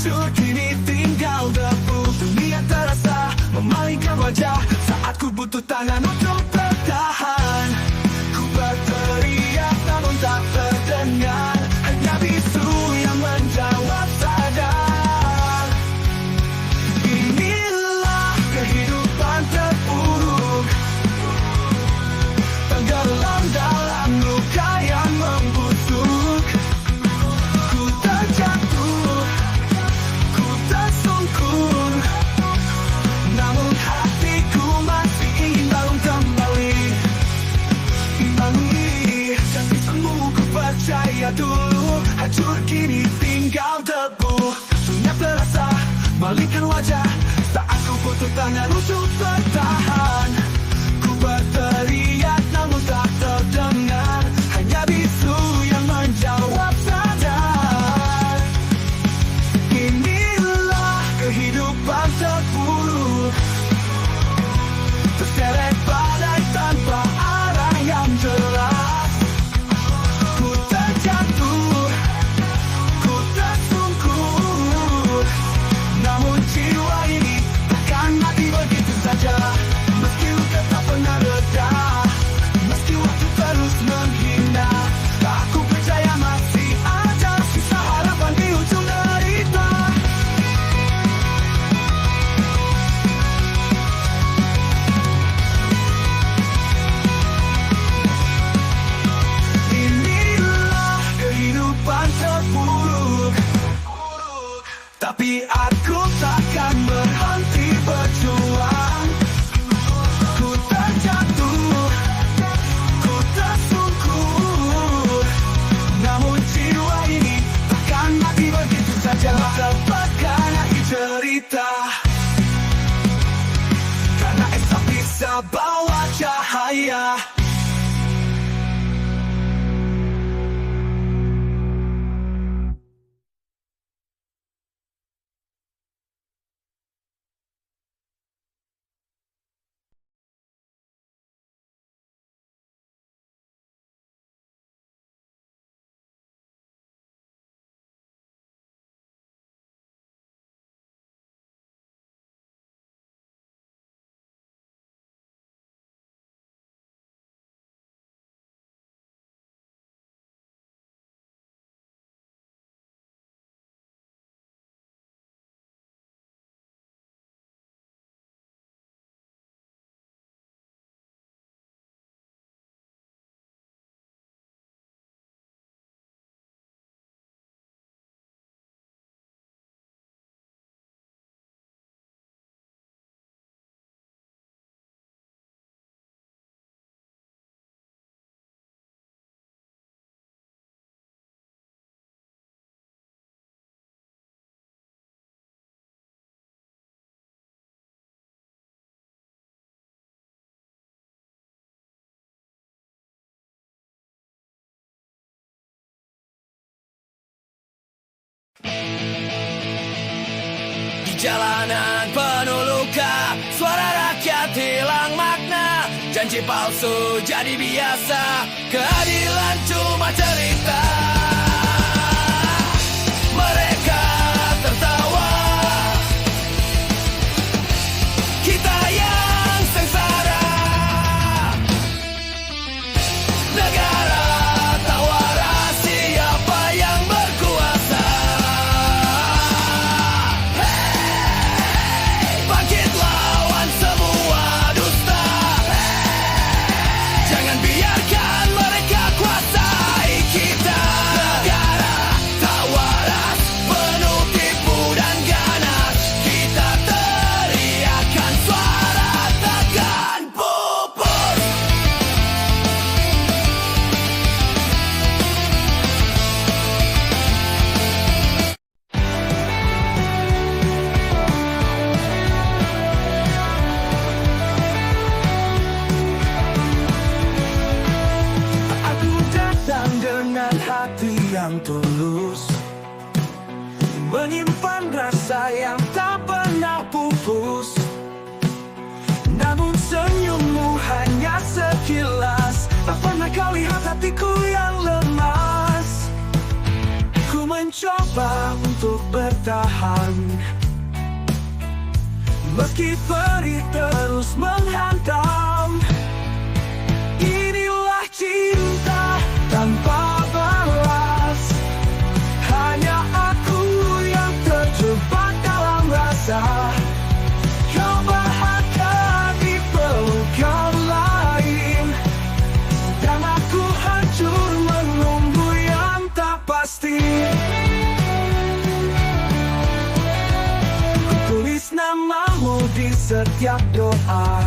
hancur kini tinggal debu. Dunia terasa memalingkan wajah saat ku butuh tangan untuk bertahan. Ku berteriak namun tak terdengar, hanya bisu yang menjawab sadar. Inilah kehidupan terpuruk, tenggelam dalam luka yang membusuk. Ku terjatuh, ku tersungkur, namun hatiku masih ingin bangun kembali. Jangan semu ku percaya dulu, hancur kini tinggal debu. Dunia terasa malingkan wajah saat ku butuh tangan untuk bertahan. Ku berteriak namun tak terdengar, hanya bisu yang menjawab sadar. Inilah kehidupan terpuruk, terseret badai tanpa arah yang jelas. Ku terjatuh, ku tersungkur, namun jiwa ini takkan mati begitu saja. Meski luka tak pernah reda, meski waktu terus menghina, aku percaya masih ada sisa harapan di ujung derita. Inilah kehidupan terpuruk, tapi aku takkan berhenti berjuang. Ku terjatuh, ku tersungkur, namun jiwa ini takkan mati begitu saja. Lepaskan akhir cerita, karena esok bisa bawa cahaya. Di jalanan penuh luka, suara rakyat hilang makna, janji palsu jadi biasa, keadilan cuma cerita. Mereka tertawa, kita yang sengsara. Negara tak waras siapa yang berkuasa. Bangkit lawan semua dusta. Jangan biarkan mereka kuasai kita. Negara tak waras, penuh tipu dan ganas. Kita teriakan suara takkan pupus. Aku datang dengan hati yang tulus, menyimpan rasa yang tak pernah pupus. Namun senyummu hanya sekilas, tak pernah kau lihat hatiku yang lemas. Ku mencoba untuk untuk bertahan. Meski perih terus menghantam, inilah cinta tanpa balas. Hanya aku yang terjebak dalam rasa kau bahagia di pelukan lain, dan aku hancur menunggu yang tak pasti. Ku tulis namamu di setiap doa,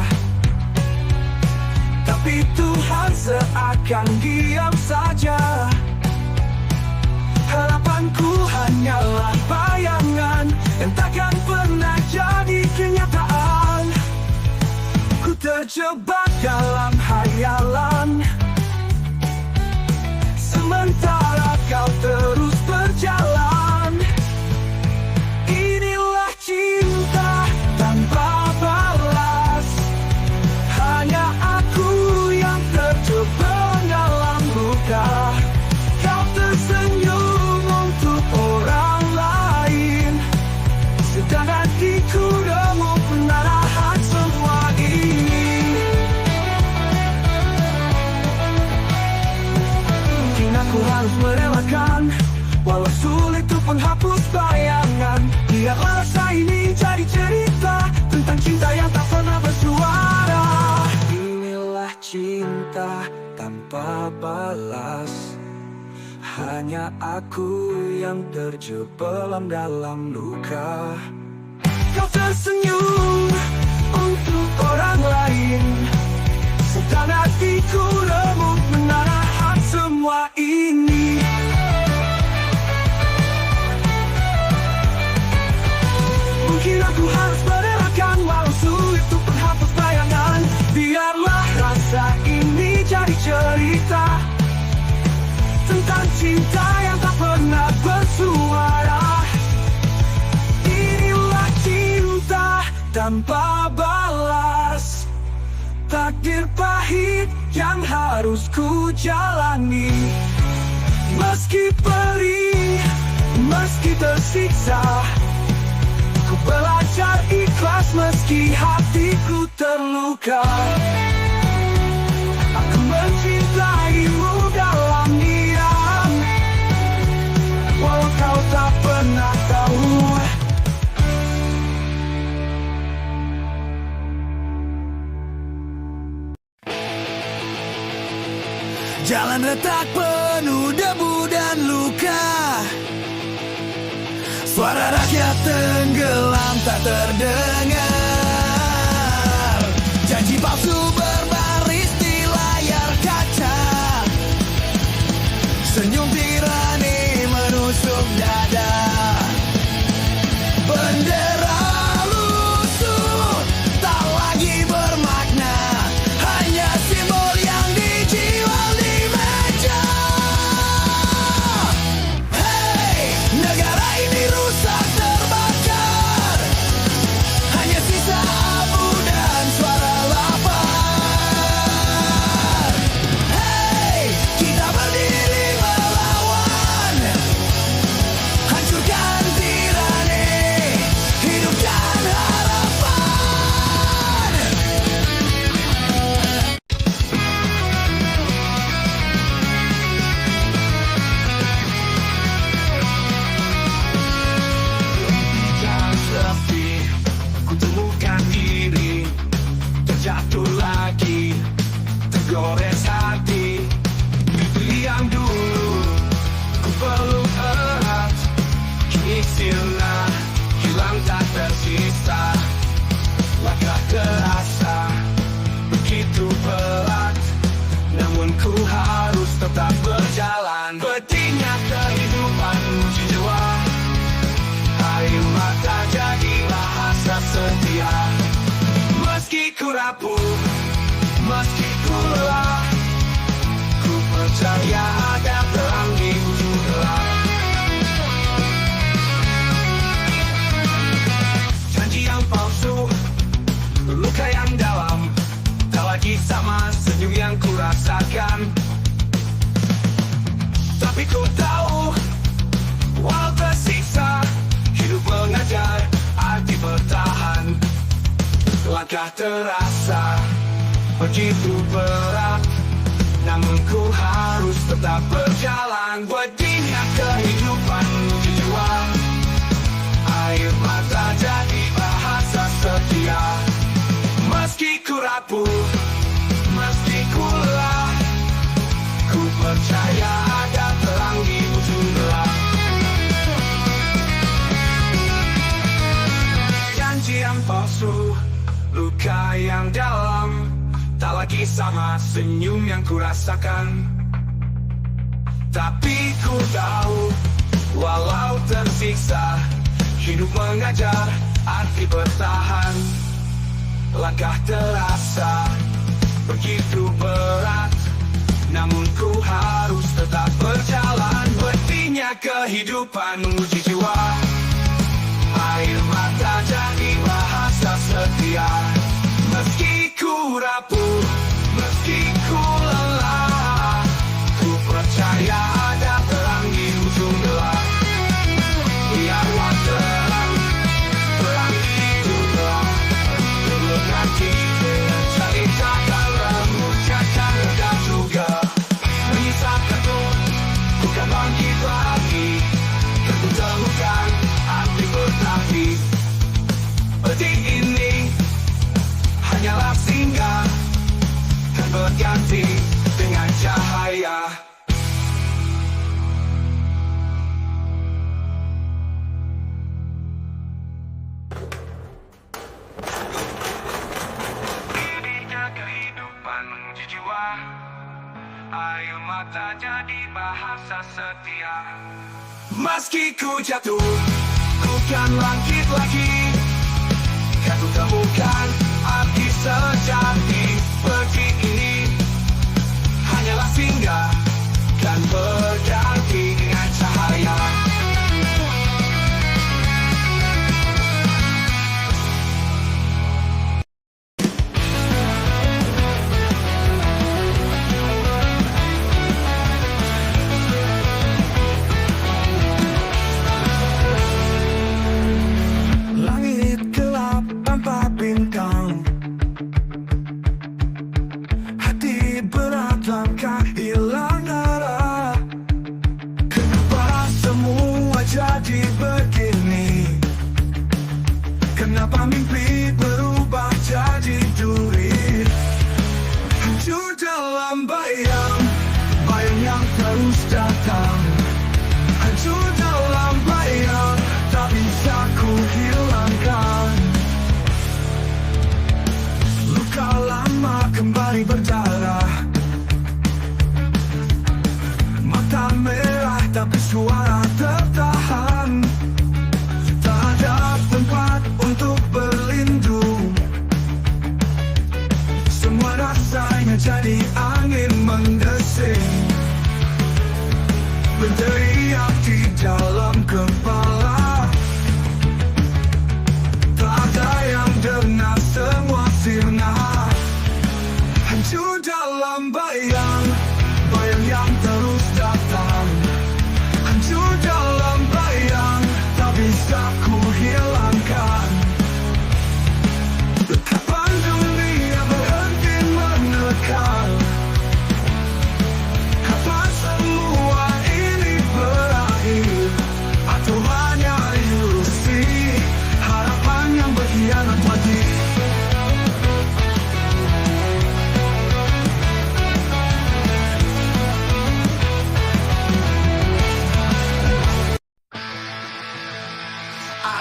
tapi Tuhan seakan diam saja. Harapanku hanyalah bayangan yang takkan pernah jadi kenyataan. Ku terjebak dalam hayalan, sementara kau terus berjalan. Inilah cinta tanpa balas. Hanya aku yang terjebak dalam luka. Kau tersenyum untuk orang lain, sedang hatiku remuk menahan semua ini. Mungkin aku harus merelakan, walau sulit untuk menghapus bayangan. Biarlah rasa ini jadi cerita tentang cinta yang tak pernah bersuara. Inilah cinta tanpa balas. Hanya aku yang terjebak dalam luka. Kau tersenyum untuk orang lain, sedang hatiku remuk menahan semua ini. Mungkin aku harus merelakan, walau sulit untuk menghapus bayangan. Biarlah rasa ini jadi cerita tentang cinta yang tak pernah bersuara. Inilah cinta tanpa balas. Takdir pahit yang harus ku jalani. Meski perih, meski tersiksa, ku belajar ikhlas meski hatiku terluka. Aku mencintaimu dalam diam, walau kau tak pernah tahu. Jalan retak penuh debu dan luka, suara rakyat tenggelam tak terdengar. Janji palsu berbaris di layar kaca, senyum tirani menusuk dada. Bendera lusuh tak lagi bermakna, hanya simbol yang dijual di meja. Hei, negara ini rusak terbakar, hanya sisa abu dan suara lapar. Hei, kita berdiri melawan, hancurkan tirani, hidupkan harapan. Jangan sepi, ku temukan diri, terjatuh lagi, tergores hati. Mimpi yang dulu ku peluk erat, kini sirna, hilang tak tersisa. Langkah terasa begitu berat, namun ku harus tetap berjalan. Pentingnya kehidupan uji jiwa, air mata jadilah hasrat setia. Meski ku rapuh, meski ku lelah, ku percaya ada terang di ujung gelap. Janji yang palsu, luka yang dalam, tak lagi sama senyum yang ku rasakan. Tapi ku tahu, walau tersiksa, Langkah terasa begitu berat, namun ku harus tetap berjalan. Bedinya kehidupan jiwa, air mata jadi bahasa setia. Meski ku rapuh, meski ku lelah, ku percaya ada terang di ujung gelap. Janji yang palsu, luka yang dalam, tak lagi sama senyum yang ku rasakan. Tapi ku tahu, walau tersiksa, hidup mengajar arti bertahan. Langkah terasa begitu berat, namun ku harus tetap berjalan. Betinya kehidupan uji jiwa, air mata jadi bahasa setia. Meski ku rapuh, meski ku lelah, ku percaya ada terang di ujung gelap. Biarlah terang, terang di ujung gelap. Belum nanti cerita akan memujakan dan juga menyisakan pun bukan bangkit lagi. Tentu temukan arti bertahi. Peti ini hanyalah singgah, kan berganti dengan cahaya. Ininya kehidupan menguji jiwa, air mata jadi bahasa setia. Meski ku jatuh, ku kan bangkit lagi. Kan ku temukan arti sejati. Peti ini hanyalah singgah, kan berganti dengan cahaya. Langit gelap tanpa bintang, hati berat langkah hilang arah. Kenapa semua jadi begini? Kenapa mimpi berubah jadi duri? Hancur dalam bayang, bayang yang terus datang. Hancur dalam bayang, tak bisa ku hilangkan. Luka lama kembali berdarah, mata merah tapi suara tertahan. Tak ada tempat untuk berlindung, semua rasanya jadi angin mendesing. Berteriak di dalam kepala, tak ada yang dengar, semua sirna. Hancur dalam bayang, bayang yang terus datang. Hancur dalam bayang, tak bisa ku hilangkan. Kapan dunia berhenti menekan? Kapan semua ini berakhir? Atau hanya ilusi harapan yang berkhianat mati?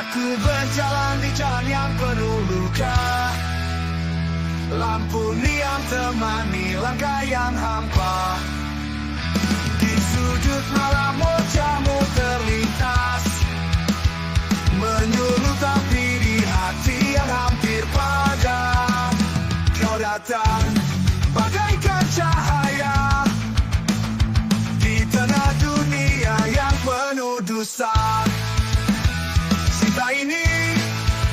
Aku berjalan di jalan yang penuh luka, lampu neon temani langkah yang hampa. Di sudut malam wajahmu terlintas, menyulut api di hati yang hampir padam. Kau datang bagaikan cahaya di tengah dunia yang penuh dosa. Cinta ini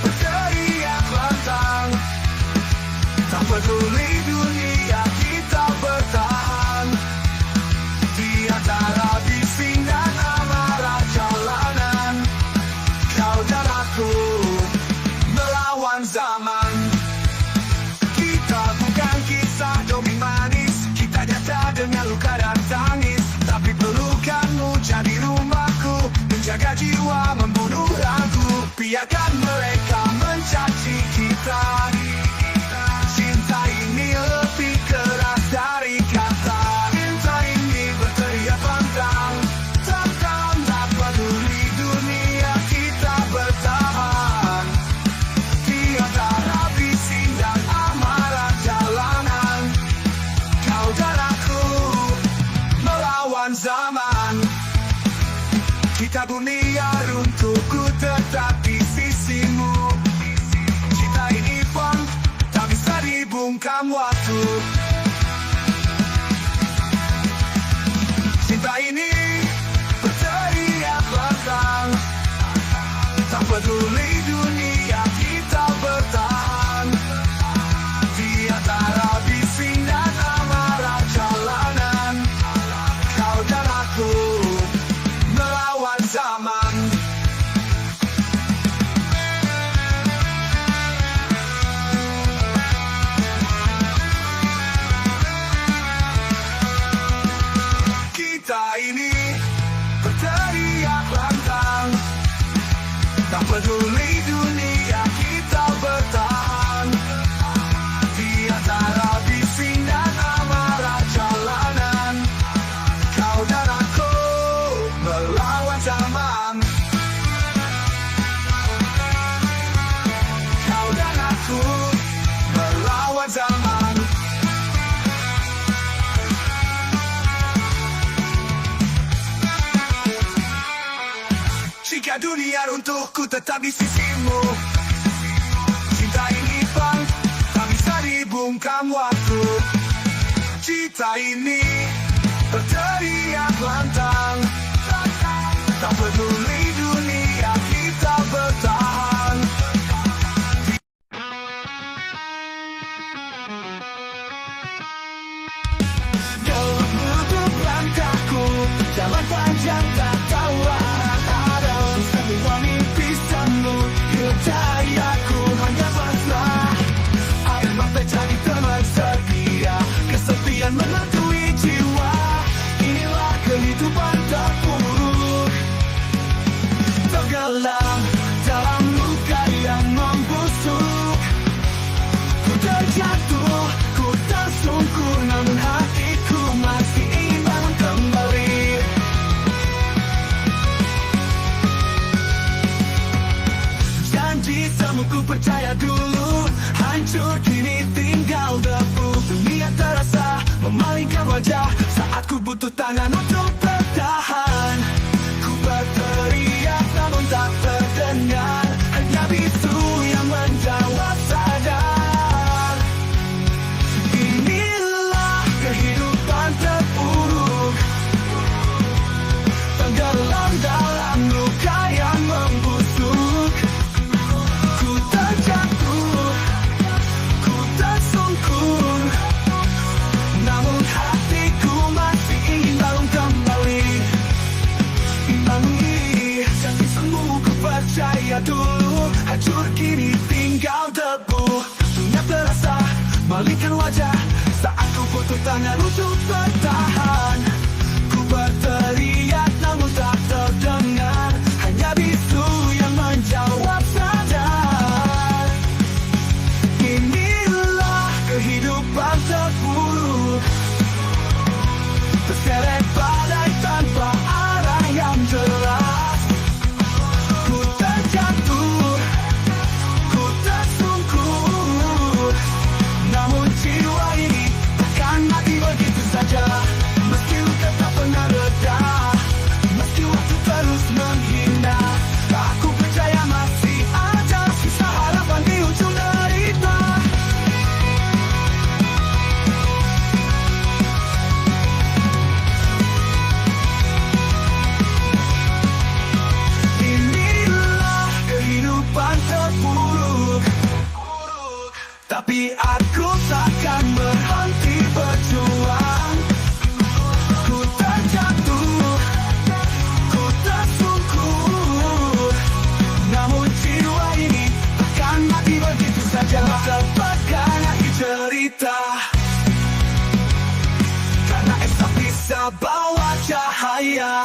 berteriak lantang, tak peduli dunia kita bertahan. Di antara bising dan amarah jalan Jaga jiwa membunuh ragu, biarkan mereka mencaci kita. Cinta ini lebih keras dari kata. Cinta ini berteriak lantang, takkanlah peduli dunia kita bertahan. Di antara bising dan amarah jalanan, kau dan aku melawan zaman. Kita dunia runtuhku tetap di sisimu. Cinta ini pun tak bisa dibungkam waktu. Cinta ini berteriak lantang, tak peduli dunia kita bertahan. Di antara bising dan amarah jalanan, kau dan aku melawan zaman. Kita ini berteriak lantang, tak peduli dunia kita bertahan. Di antara bising dan amarah jalanan, kau dan aku melawan zaman. Kau dan aku melawan zaman. Jika dunia runtuhku tetap di sisimu. Cinta ini pun tak bisa dibungkam waktu. Cinta ini berteriak lantang, tak peduli dunia kita bertahan. Dalam menutup langkahku, jalan panjang tak tahu arah. Semua mimpi semu, hidup aku hanya pasrah. Air mata jadi teman setia, kesepian menghantui jiwa. Inilah kehidupan terpuruk, tenggelam dalam luka yang membusuk. Ku terjatuh, ku tersungkur, namun hatiku masih ingin bangun kembali. Janji semu ku percaya dulu, hancur kini tinggal debu. Dunia terasa memalingkan wajah saat ku butuh tangan untuk bertahan. Ku berteriak namun tak terdengar, hanya bisu yang menjawab sadar. Inilah kehidupan terpuruk, tenggelam dalam luka yang membusuk. Ku terjatuh, ku tersungkur, namun hatiku masih ingin bangun kembali. Imbangi janji semu ku percaya dulu, hancur kini tinggal debu. Dunia terasa malingkan wajah saat ku butuh tangan untuk bertahan. Ku berteriak namun tak terdengar, hanya bisu yang menjawab sadar. Inilah kehidupan terpuruk, terseret badai tanpa arah yang jelas. Ku terjatuh, ku tersungkur, namun jiwa ini takkan mati begitu saja. Meski luka tak pernah reda, meski waktu terus menghina, aku percaya masih ada sisa harapan di ujung derita. Inilah kehidupan terpuruk, tapi aku takkan berhenti berjuang. Ku terjatuh, ku tersungkur, namun jiwa ini takkan mati begitu saja. Dapatkan akhir cerita, karena esok bisa bawa cahaya.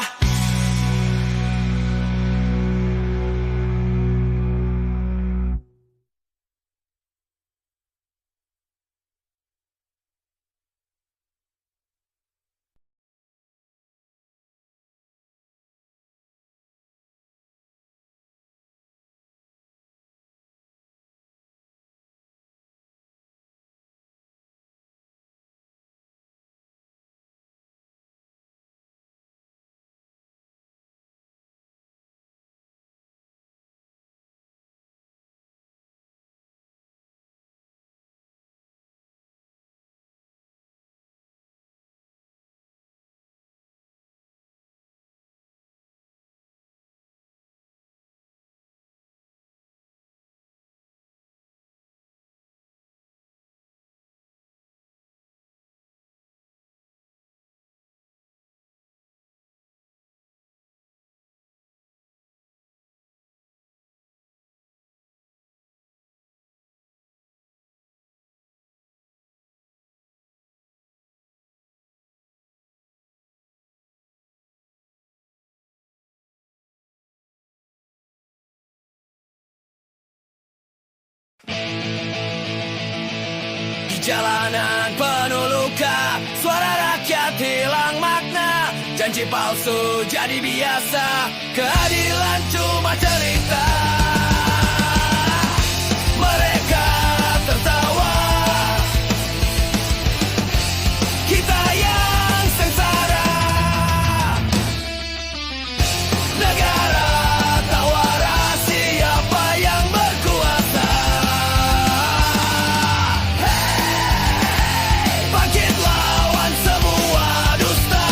Jalanan penuh luka, suara rakyat hilang makna, janji palsu jadi biasa, keadilan cuma cerita. Mereka tertawa, kita yang sengsara. Negara tak waras, siapa yang berkuasa. Bangkit lawan semua dusta.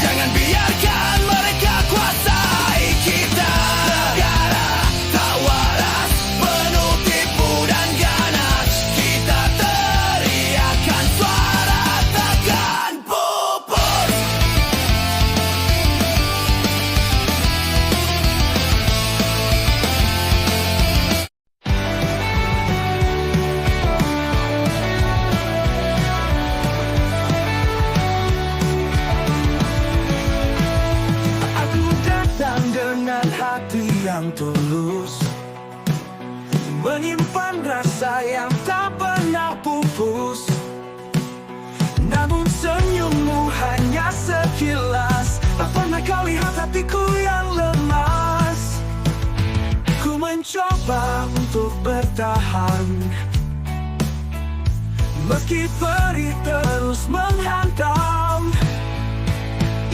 Jangan biarkan mereka kuasai kita. Negara tak waras, penuh tipu dan ganas. Kita teriakan suara takkan pupus. Aku datang dengan hati yang tulus, menyimpan rasa yang tak pernah pupus. Namun senyummu hanya sekilas, tak pernah kau lihat hatiku yang lemas. Ku mencoba untuk bertahan, meski perih terus menghantam.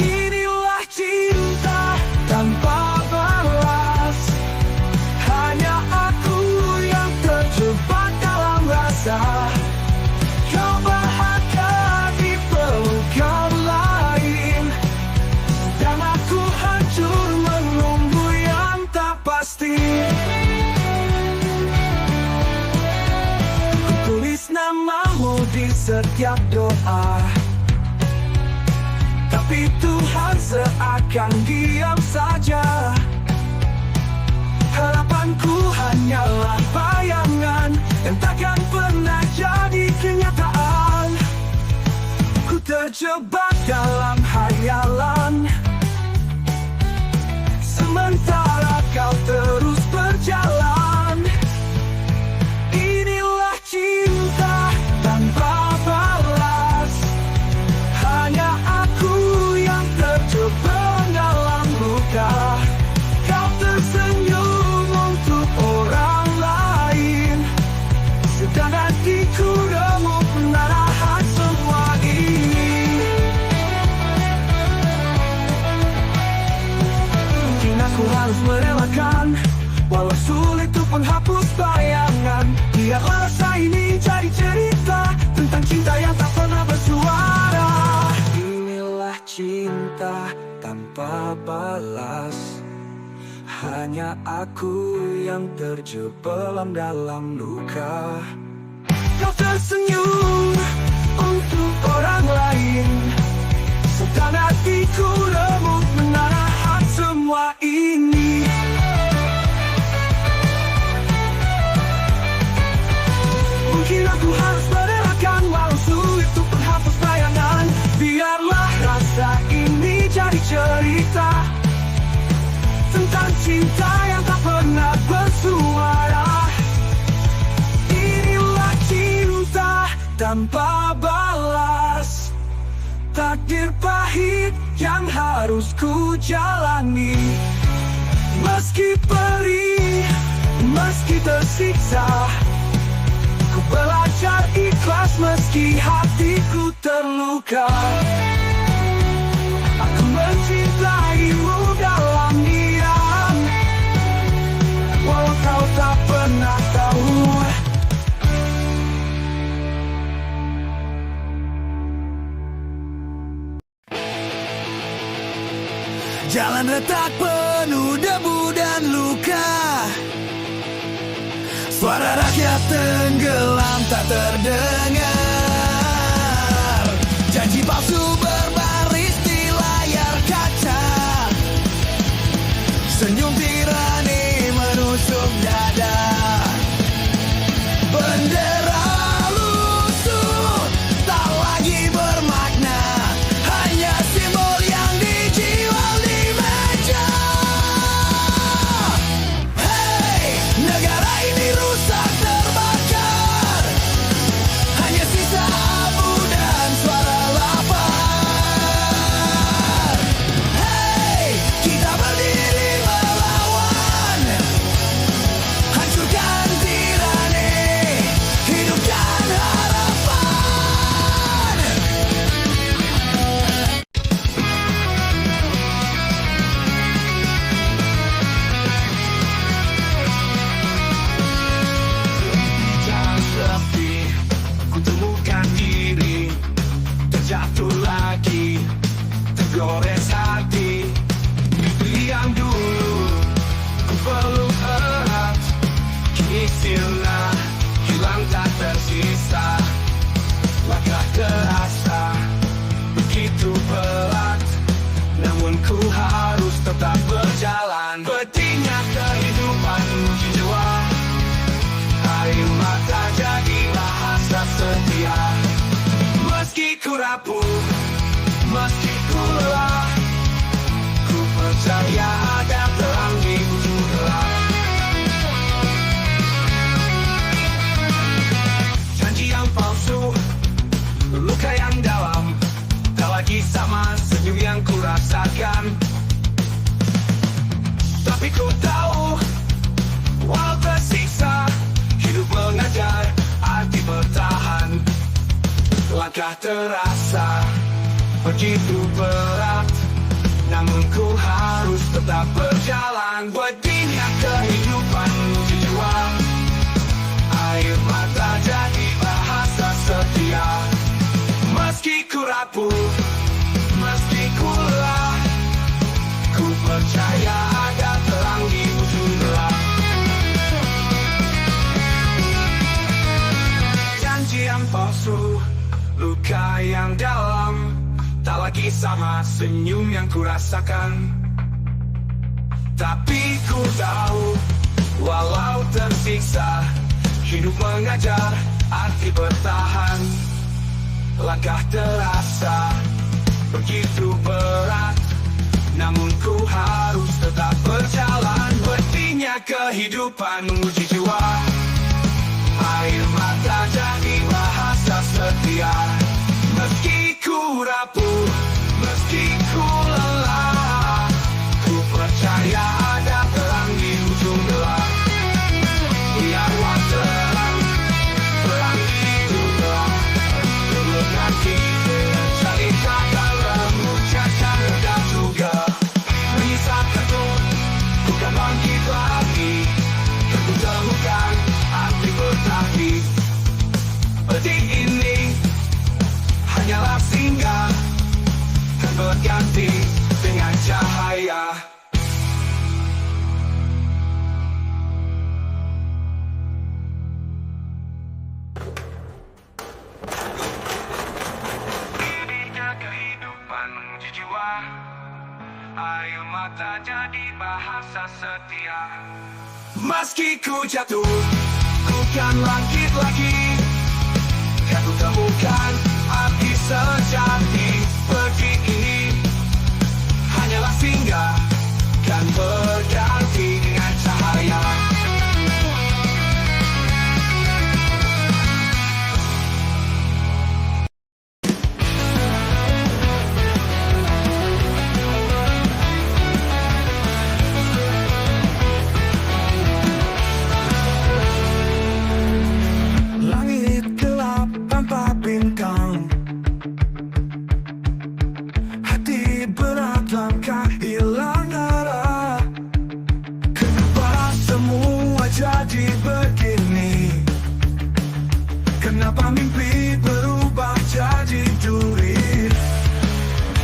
Inilah cinta tanpa balas, hanya aku yang terjebak dalam rasa. Kau bahagia di pelukan lain, dan aku hancur menunggu yang tak pasti. Ku tulis namamu di setiap doa, tapi Tuhan seakan diam saja. Harapanku hanyalah bayangan yang takkan pernah jadi kenyataan. Ku terjebak dalam hayalan, sementara kau terus berjalan. Inilah cinta tanpa balas, hanya aku yang terjebak dalam luka. Kau tersenyum untuk orang lain, sedang hatiku remuk menahan semua ini. Mungkin aku harus merelakan, walau sulit untuk menghapus bayangan. Biarlah rasa ini jadi cerita tentang cinta yang tak pernah bersuara. Inilah cinta tanpa balas, hanya aku yang terjebak dalam luka. Kau tersenyum untuk orang lain, sedang hatiku remuk menahan semua ini. Mungkin aku harus merelakan, walau sulit untuk menghapus bayangan. Biarlah rasa ini jadi cerita tentang cinta yang tak pernah bersuara. Inilah cinta tanpa balas, takdir pahit yang harus ku jalani. Meski perih, meski tersiksa, ku belajar ikhlas meski hatiku terluka. Aku mencintaimu dalam diam, walau kau tak pernah tahu. Jalan retak penuh debu dan luka, suara rakyat tenggelam tak terdengar. Janji palsu berbaris di layar kaca, senyum tirani menusuk dada. Bendera lusuh tak lagi bermakna, hanya simbol yang dijual di meja. Hey, negara ini rusak terbakar, Pedihnya kehidupan uji jiwa, air mata jadi bahasa setia. Meski ku rapuh, meski ku lelah, ku percaya ada terang di ujung gelap. Janji yang palsu, luka yang dalam, tak lagi sama senyum yang ku rasakan. Tapi ku tahu, walau tersiksa, hidup mengajar arti bertahan. Langkah terasa begitu berat, namun ku harus tetap berjalan. Pedihnya kehidupan uji jiwa, air mata jadi bahasa setia. Meski ku rapuh, meski ku lelah, ku percaya ada terang di ujung gelap. Janji yang palsu, luka yang dalam, tak lagi sama senyum yang ku rasakan. Tapi ku tahu, walau tersiksa, hidup mengajar arti bertahan. Langkah terasa begitu berat, namun ku harus tetap berjalan. Pedihnya kehidupan uji jiwa, air mata jadi bahasa setia. Meski ku rapuh, meski ku lelah, ku percaya ada terang di ujung gelap. Biar terang, terang di ujung gelap. Dulu nanti cari kata lemu, cacat dan juga menyisakan pun bukan bangkit lagi. Tentu temukan arti bertahan. Pedih ini hanyalah singgah, dan berganti dengan cahaya. Ininya kehidupan uji jiwa, air mata jadi bahasa setia. Meski ku jatuh, ku kan bangkit lagi. Kan ku temukan arti sejati. Pedih ini hanyalah singgah, kan berganti dengan cahaya. Langit gelap tanpa bintang, hati berat langkah hilang arah. Kenapa semua jadi begini? Kenapa mimpi berubah jadi duri?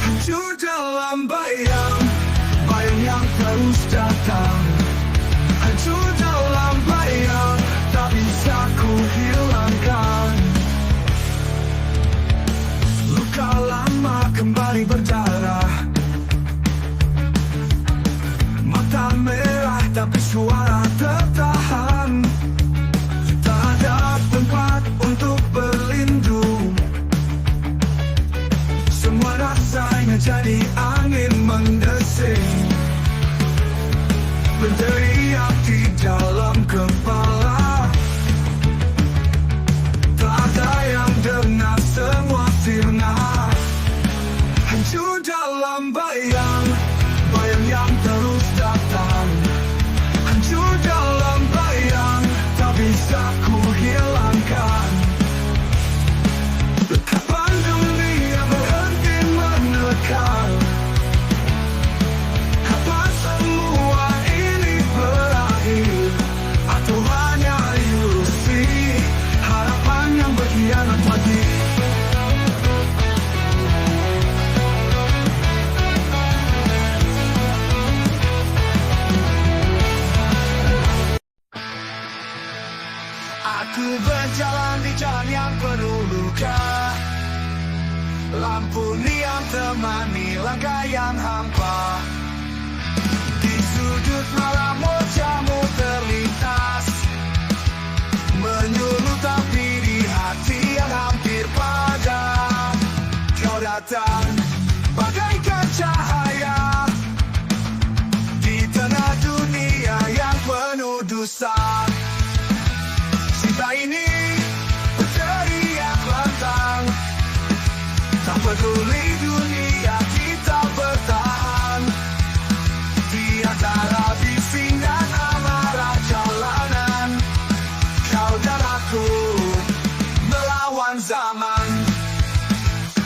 Hancur dalam bayang, bayang yang terus datang. Hancur dalam bayang, tak bisa ku hilangkan. Luka lama kembali berdarah, mata merah tapi suara tertahan. Tak ada tempat untuk berlindung, semua rasanya jadi angin mendesing. Berteriak di dalam kepala, tak ada yang dengar, semua sirna. Hancur dalam bayang, bayang yang terus datang. Hancur dalam bayang, tak bisa ku hilangkan. Kapan dunia berhenti menekan? Kapan semua ini berakhir? Atau hanya ilusi, harapan yang berkhianat lagi? Aku berjalan di jalan yang penuh luka, lampu neon temani langkah yang hampa. Di sudut sudut malam wajahmu terlintas, menyulut api di hati yang hampir padam. Kau datang bagaikan cahaya di tengah dunia yang penuh dosa. Cinta ini berteriak lantang, tak peduli dunia kita bertahan. Di antara bising dan amarah jalanan, kau dan aku melawan zaman.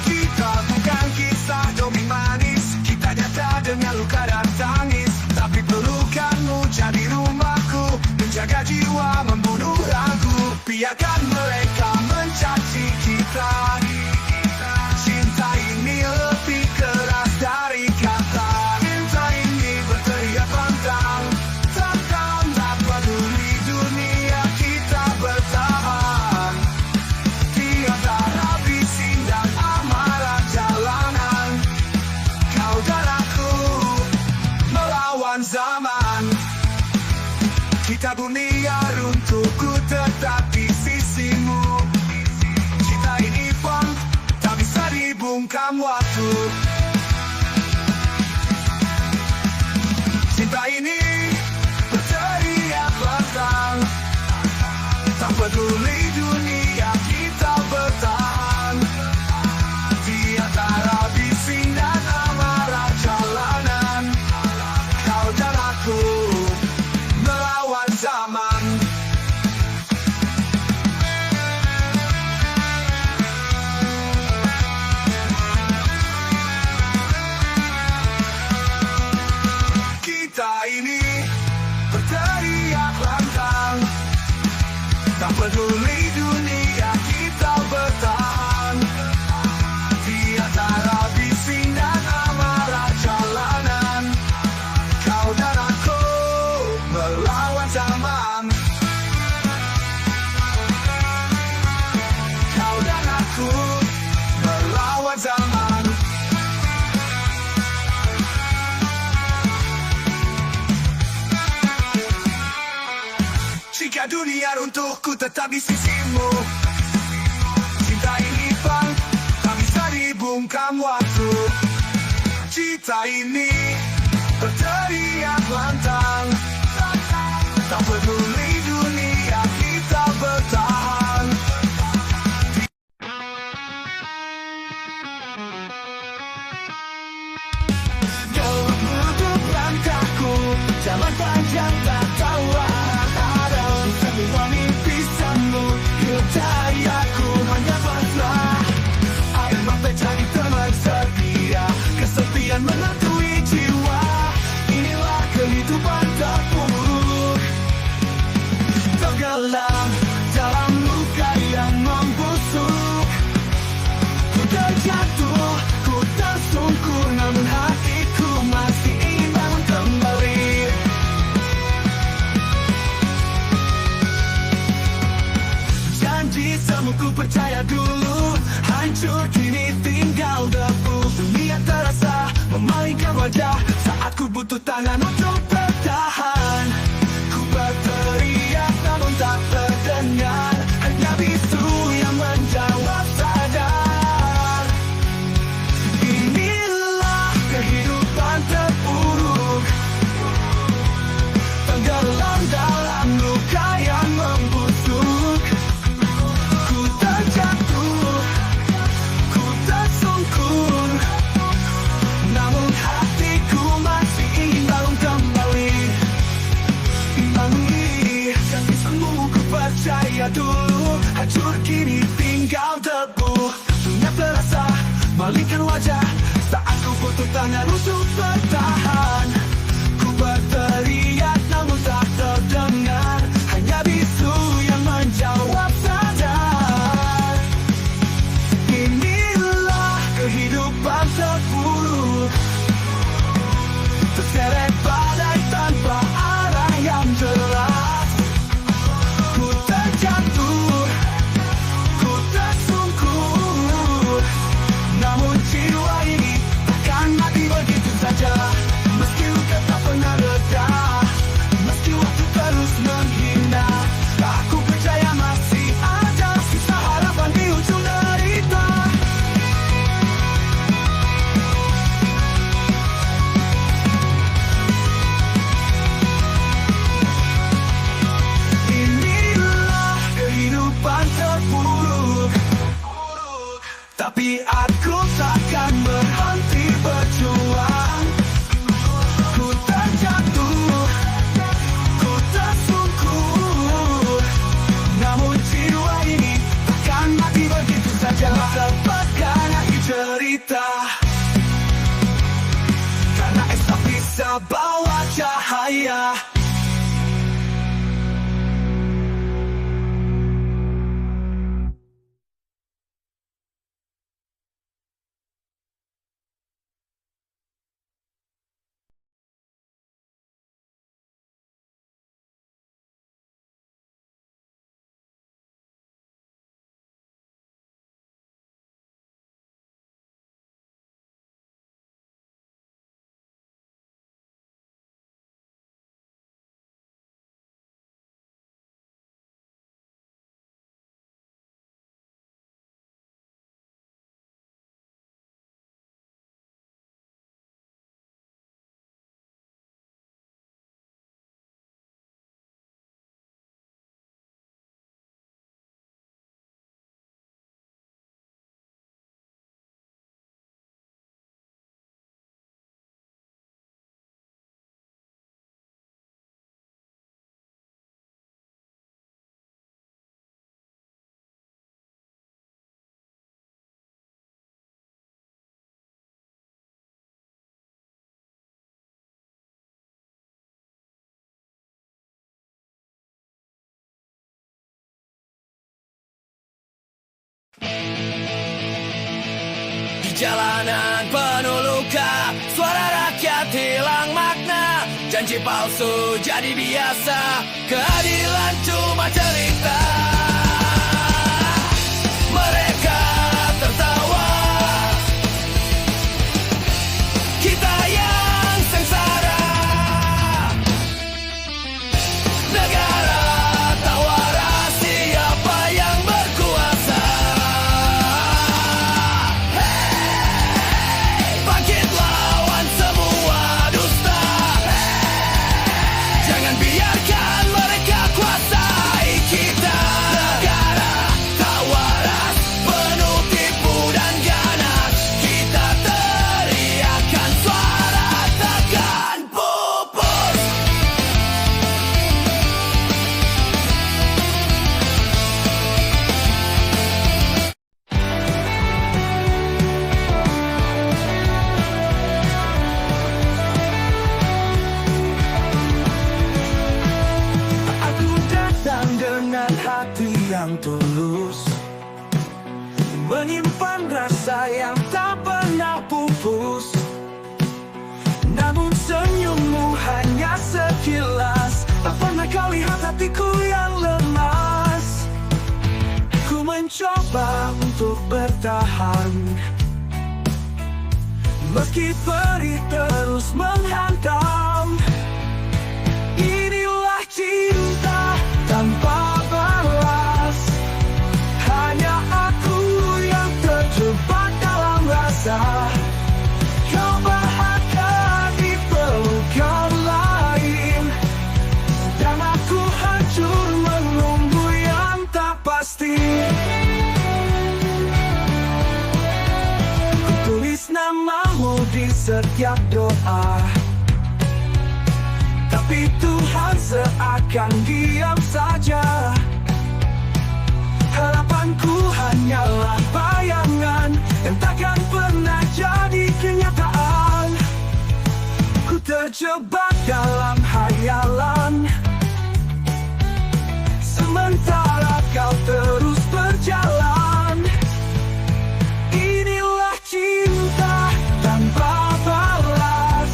Kita bukan kisah dongeng manis, kita nyata dengan luka dan tangis. Tapi pelukanmu jadi rumahku, menjaga jiwa, membunuh ragu. Biarkan mereka mencaci kita, cinta ini lebih keras dari kata. Cinta ini berteriak lantang, takkan tak peduli dunia kita bertahan. Di antara bising dan amarah jalanan, kau dan aku melawan zaman. Kita dunia runtuh, ku tetap di sisimu. Cinta ini pun tak bisa dibungkam waktu. Cinta ini berteriak lantang, tak peduli dunia kita bertahan. Di antara bising dan amarah jalanan, kau dan aku melawan zaman. Kita ini berteriak lantang, tak peduli dunia kita bertahan. Di antara bising dan amarah jalanan, kau dan aku melawan zaman. Kau dan aku melawan zaman. Jika dunia runtuh, ku tetap di sisimu. Cinta ini pun tak bisa dibungkam waktu. Cinta ini berteriak lantang, tak peduli dunia kita bertahan. Kau menutup langkahku, jalan panjang tak tahu arah. Semua mimpi semu, hidup cahayaku hanya pasrah. Air mata jadi teman setia, kesepian menantui jiwa. Inilah kehidupan terpuruk, tenggelam dalam luka yang membusuk. Ku terjatuh, ku tersungkur, namun hatiku masih ingin bangun kembali. Janji semu ku percaya dulu, hancur kini tinggal debu. Dunia terasa memalingkan wajah saat ku butuh tangan untuk bertahan. Ku berteriak namun tak terdengar, hanya bisu yang menjawab sadar. Inilah kehidupan terpuruk, tenggelam dalam luka yang membusuk. Ku terjatuh, ku tersungkur, namun hatiku masih ingin bangun kembali. Jangan semu ku percaya dulu, hancur kini tinggal debu. Dunia terasa malingkan wajah saat ku butuh tangan untuk bertahan. Ku berteriak namun tak terdengar, hanya bisu yang menjawab sadar. Inilah kehidupan terpuruk, terseret badai tanpa arah yang jelas. Ku terjatuh, ku tersungkur, namun jiwa ini takkan mati begitu saja. Meski saya. Di jalanan penuh luka, suara rakyat hilang makna, janji palsu jadi biasa, keadilan cuma cerita. Mereka tertawa, kita yang sengsara. Negara tak waras, siapa yang berkuasa. Bangkit lawan semua dusta, jangan biarkan mereka kuasai kita. Negara tak waras, penuh tipu dan ganas, kita teriakan suara takkan pupus. Aku datang dengan hati yang tulus, menyimpan rasa yang tak pernah pupus. Namun senyummu hanya sekilas, tak pernah kau lihat hatiku yang lemas. Ku mencoba untuk bertahan, meski perih terus menghantam. Inilah cinta tanpa balas, hanya aku yang terjebak dalam rasa. Kau bahagia di pelukan lain, dan aku hancur menunggu yang tak pasti. Ku tulis namamu di setiap doa, tapi Tuhan seakan diam saja. Harapanku hanyalah bayangan yang takkan pernah jadi kenyataan. Ku terjebak dalam hayalan, sementara kau terus berjalan. Inilah cinta tanpa balas,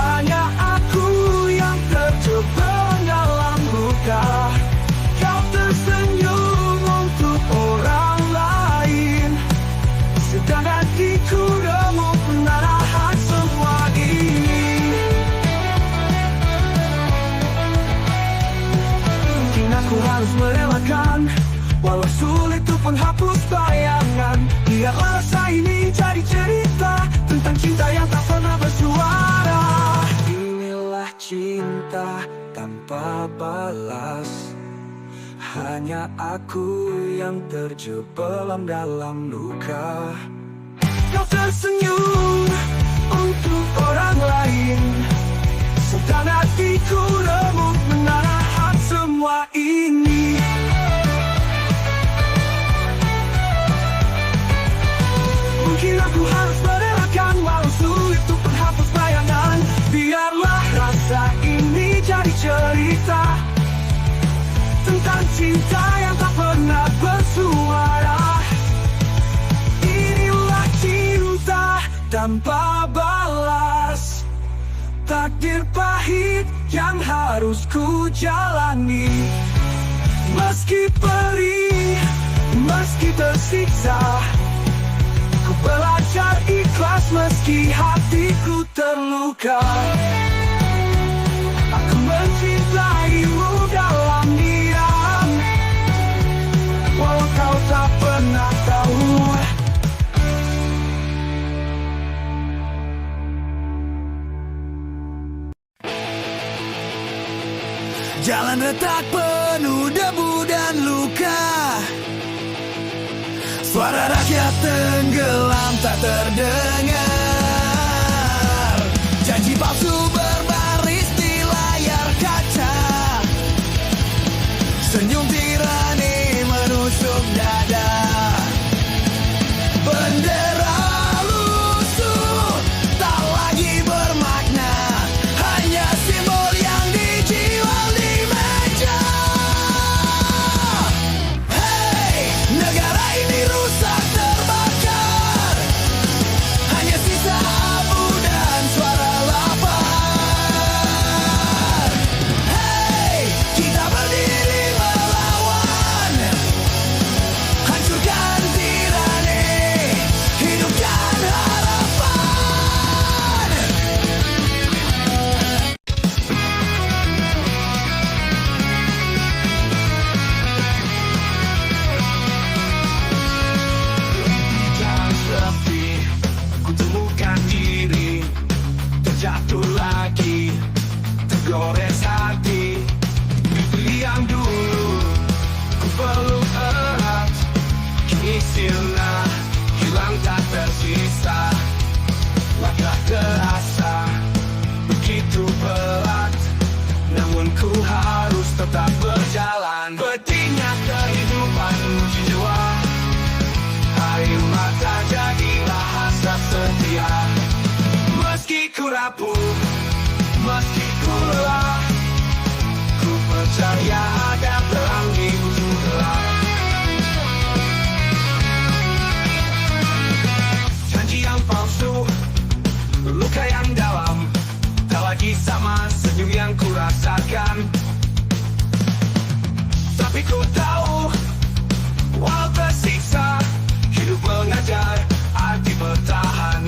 hanya aku yang terjebak dalam luka. Kau tersenyum untuk orang lain, sedang hatiku remuk menahan semua ini. Mungkin aku harus merelakan, walau sulit untuk menghapus bayangan. Biarlah rasa ini jadi cerita tentang cinta yang tak pernah bersuara. Inilah cinta tanpa balas, hanya aku yang terjebelam dalam luka. Kau tersenyum untuk orang lain, sedang hatiku remuk menahan semua ini. Mungkin aku harus merelakan, walau sulit untuk menghapus bayangan. Biarlah rasa cerita tentang cinta yang tak pernah bersuara. Inilah cinta tanpa balas, takdir pahit yang harus ku jalani. Meski perih, meski tersiksa, ku belajar ikhlas meski hatiku terluka. Aku mencintaimu dalam diam, walau kau tak pernah tahu. Jalan retak penuh debu dan luka, suara rakyat tenggelam tak terdengar. Janji palsu berbaris di layar kaca, senyum tirani menusuk dada. Bendera lusuh tak lagi bermakna, hanya simbol yang dijual di meja. Hei, negara ini rusak terbakar, hanya sisa abu dan suara lapar. Hei, kita berdiri melawan, hancurkan tirani, hidupkan harapan. Jangan sepi, ku temukan diri, terjatuh lagi, tergores hati. Mimpi yang dulu ku peluk erat, kini sirna, hilang tak tersisa. Langkah terasa begitu berat, namun ku harus tetap berjalan. Pedihnya kehidupan uji jiwa, air mata jadi bahasa setia. Meski ku rapuh, meski ku lelah, ku percaya ada terang di ujung gelap. Janji yang palsu, luka yang dalam, tak lagi sama senyum yang ku rasakan. Tapi ku tahu, walau tersiksa, hidup mengajar arti bertahan.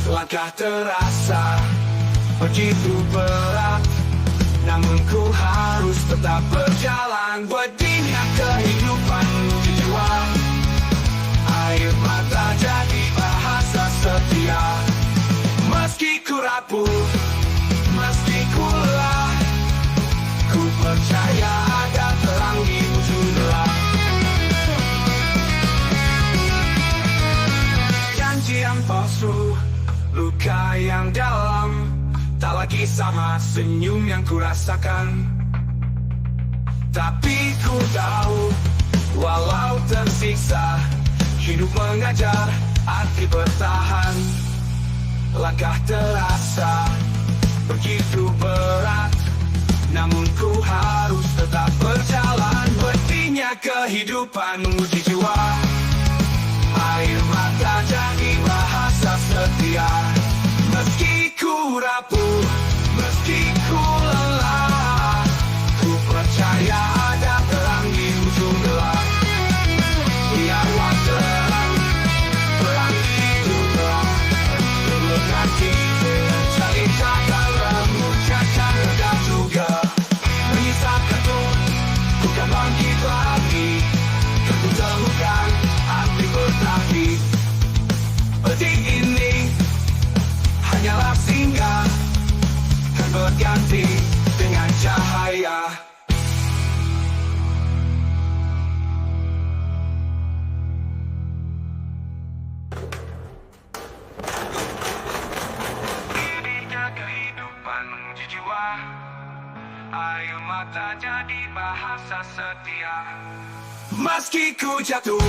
Langkah terasa begitu berat, namun ku harus tetap berjalan. Pedihnya kehidupan uji jiwa, air mata jadi bahasa setia. Meski ku rapuh, meski ku lelah, ku percaya ada terang di ujung gelap. Janji yang palsu, luka yang dalam, tak lagi sama senyum yang ku rasakan. Tapi ku tahu, walau tersiksa, hidup mengajar arti bertahan. Langkah terasa begitu berat, namun ku harus tetap berjalan. Pedihnya kehidupan uji jiwa, air mata jadi bahasa setia. Meski ku rapuh, meski ku lelah, ku percaya ada terang di ujung gelap. Biarlah terang, terang di ujung gelap. Berhati cari kata mengucapkan dan juga menyisakan pun, ku kan bangkit lagi, kan ku temukan arti bertahi. Pedih ini hanyalah singgah, kan berganti dengan cahaya. Ininya kehidupan menguji jiwa, air mata jadi bahasa setia. Meski ku jatuh,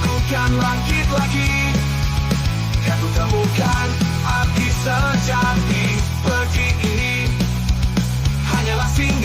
ku kan bangkit lagi, kan ku temukan arti sejati. Pedih ini hanyalah singgah,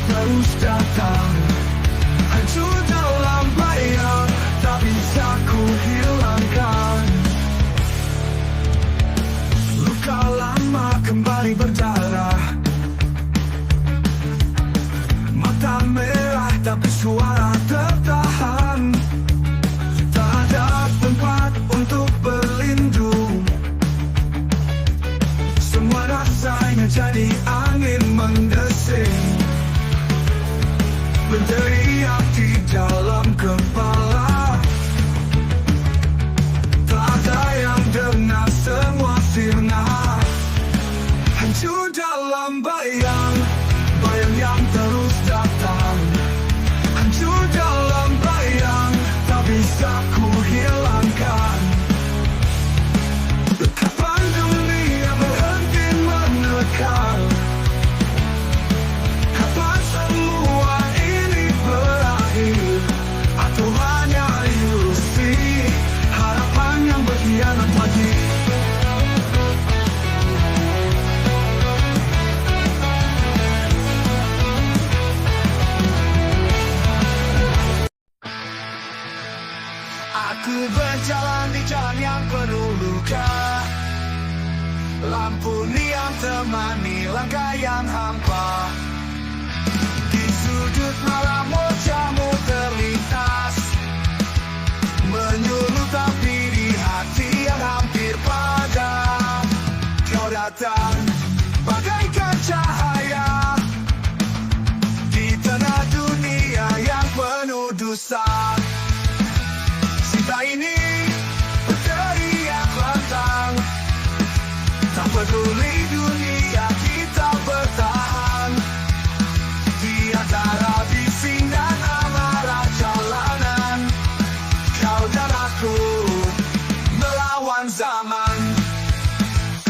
terus datang, hancur dalam bayang, tak bisa ku hilangkan. Luka lama kembali berdarah, mata merah tapi suara tertahan. Tak ada tempat untuk berlindung, semua rasanya jadi angin mendesing, berteriak di dalam kepala. Tak ada yang dengar, semua sirna, hancur dalam bayang, bayang yang terus datang, hancur dalam bayang, tak bisa ku hilangkan. Kapan dunia berhenti menekan? Kapan semua ini berakhir? Atau hanya ilusi harapan yang berkhianat lagi? Aku berjalan di jalan yang penuh luka, lampu neon temani langkah yang hampa. Di sudut malam wajahmu terlintas, menyuluh tapi di hati yang hampir padam. Kau datang bagaikan cahaya di tengah dunia yang penuh dosa. Cinta ini berteriak lantang, tak peduli dunia kita bertahan. Di antara bising dan amarah jalanan, kau dan aku melawan zaman.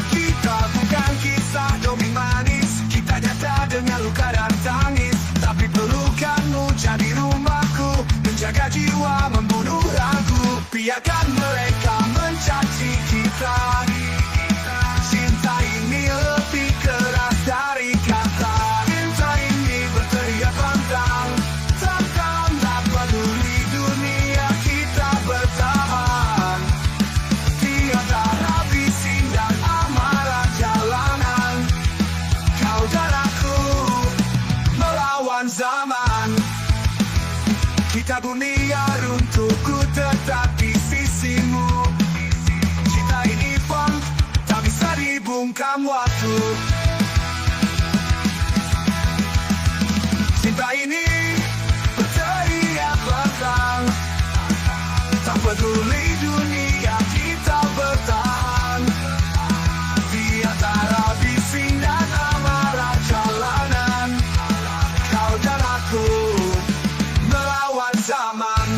Kita bukan kisah dongeng manis, kita nyata dengan luka dan tangis. Tapi pelukanmu jadi rumahku, menjaga jiwa, membunuh ragu. Biarkan mereka mencaci kita, cinta ini lebih keras dari kata. Cinta ini berteriak lantang, takkan tak peduli dunia kita bertahan. Di antara bising dan amarah jalanan, kau dan aku melawan zaman. Kita dunia runtuhku tetap di sisimu. Cinta ini pun tak bisa dibungkam waktu. Cinta ini berteriak lantang, tak peduli dunia kita bertahan. Di antara bising dan amarah jalanan, kau dan aku melawan zaman.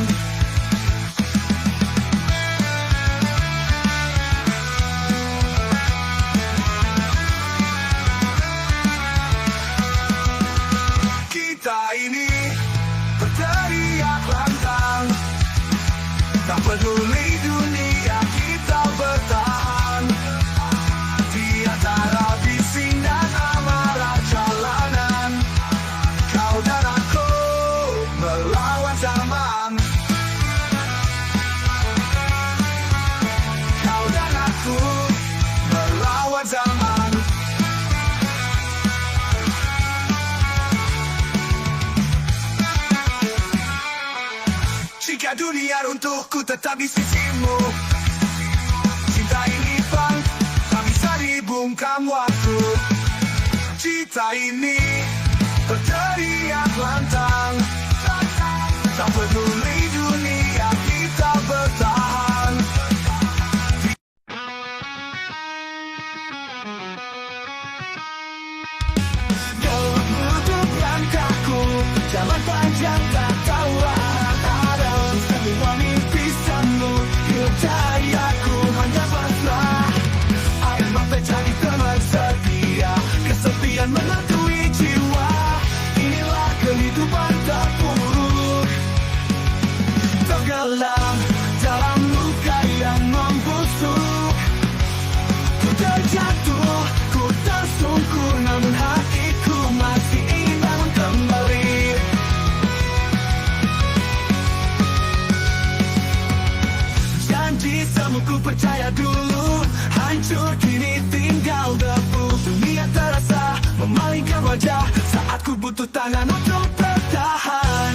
Kita ini berteriak lantang, tak peduli dunia kita bertahan. Di antara bising dan amarah jalanan, kau dan aku melawan zaman. Kau dan aku melawan zaman. Jika dunia runtuhku tetap di sisimu. Cinta ini pun tak bisa dibungkam waktu. Cinta ini berteriak lantang, tak peduli dunia kita bertahan. Kau menutup langkahku, jalan panjang tak tahu arah. Semua mimpi semu, hidup dari aku hanya pasrah. Air mata jadi teman setia, kesepian menghantui jiwa. ku butuh tangan untuk bertahan.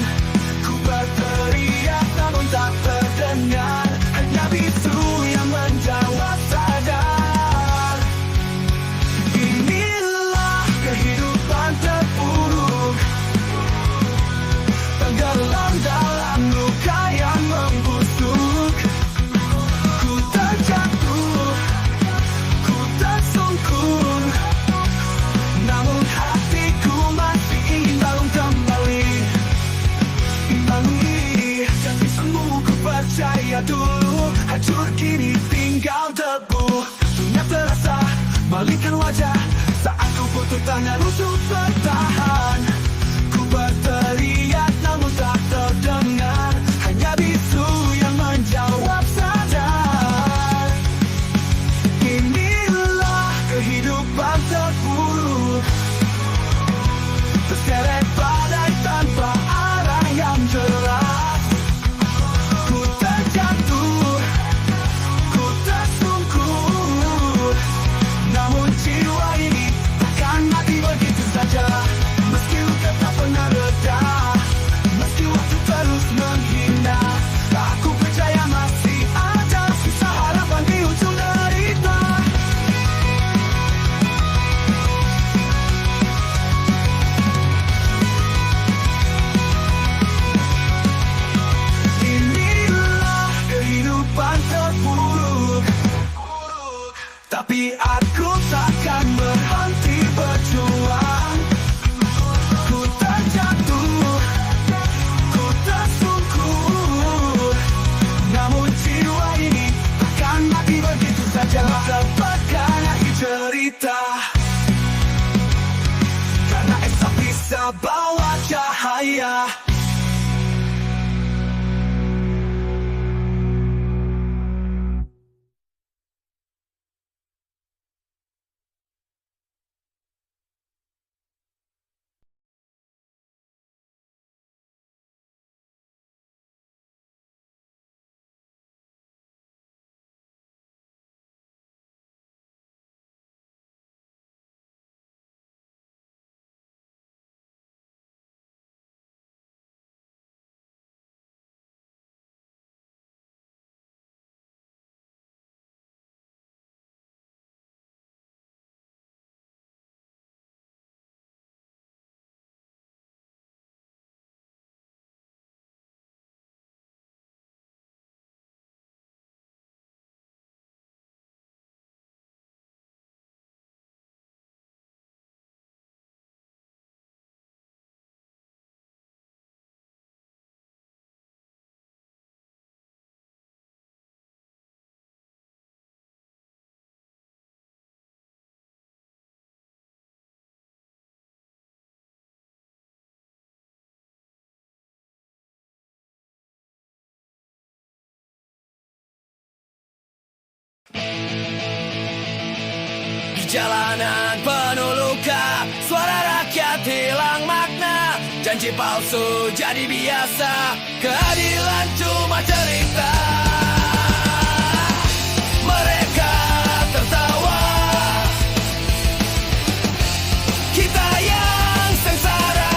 Ku berteriak namun tak terdengar, hanya bisu yang menjawab sadar. Inilah kehidupan terpuruk, tenggelam dalam luka yang membusuk. Ku terjatuh, ku tersungkur, namun hatiku masih ingin bangun kembali. Imbangi janji semu, ku percaya dulu, hancur kini tinggal debu. Dunia terasa malingkan wajah saat ku butuh tangan untuk bertahan. Ku berteriak namun tak terdengar, hanya bisu yang menjawab sadar. Inilah kehidupan terpuruk, terseret badai tanpa arah yang jelas. Ku terjatuh, ku tersungkur, namun jiwa ini takkan mati begitu saja. Meski luka tak pernah reda, meski waktu terus menghina, aku percaya masih ada sisa harapan di ujung derita. Inilah kehidupan terpuruk, tapi aku takkan berhenti berjuang. Ku terjatuh, ku tersungkur, namun jiwa ini takkan mati begitu saja. Dapatkan akhir cerita, karena esok bisa bawa cahaya. Di jalanan penuh luka, suara rakyat hilang makna, janji palsu jadi biasa, keadilan cuma cerita. Mereka tertawa, kita yang sengsara.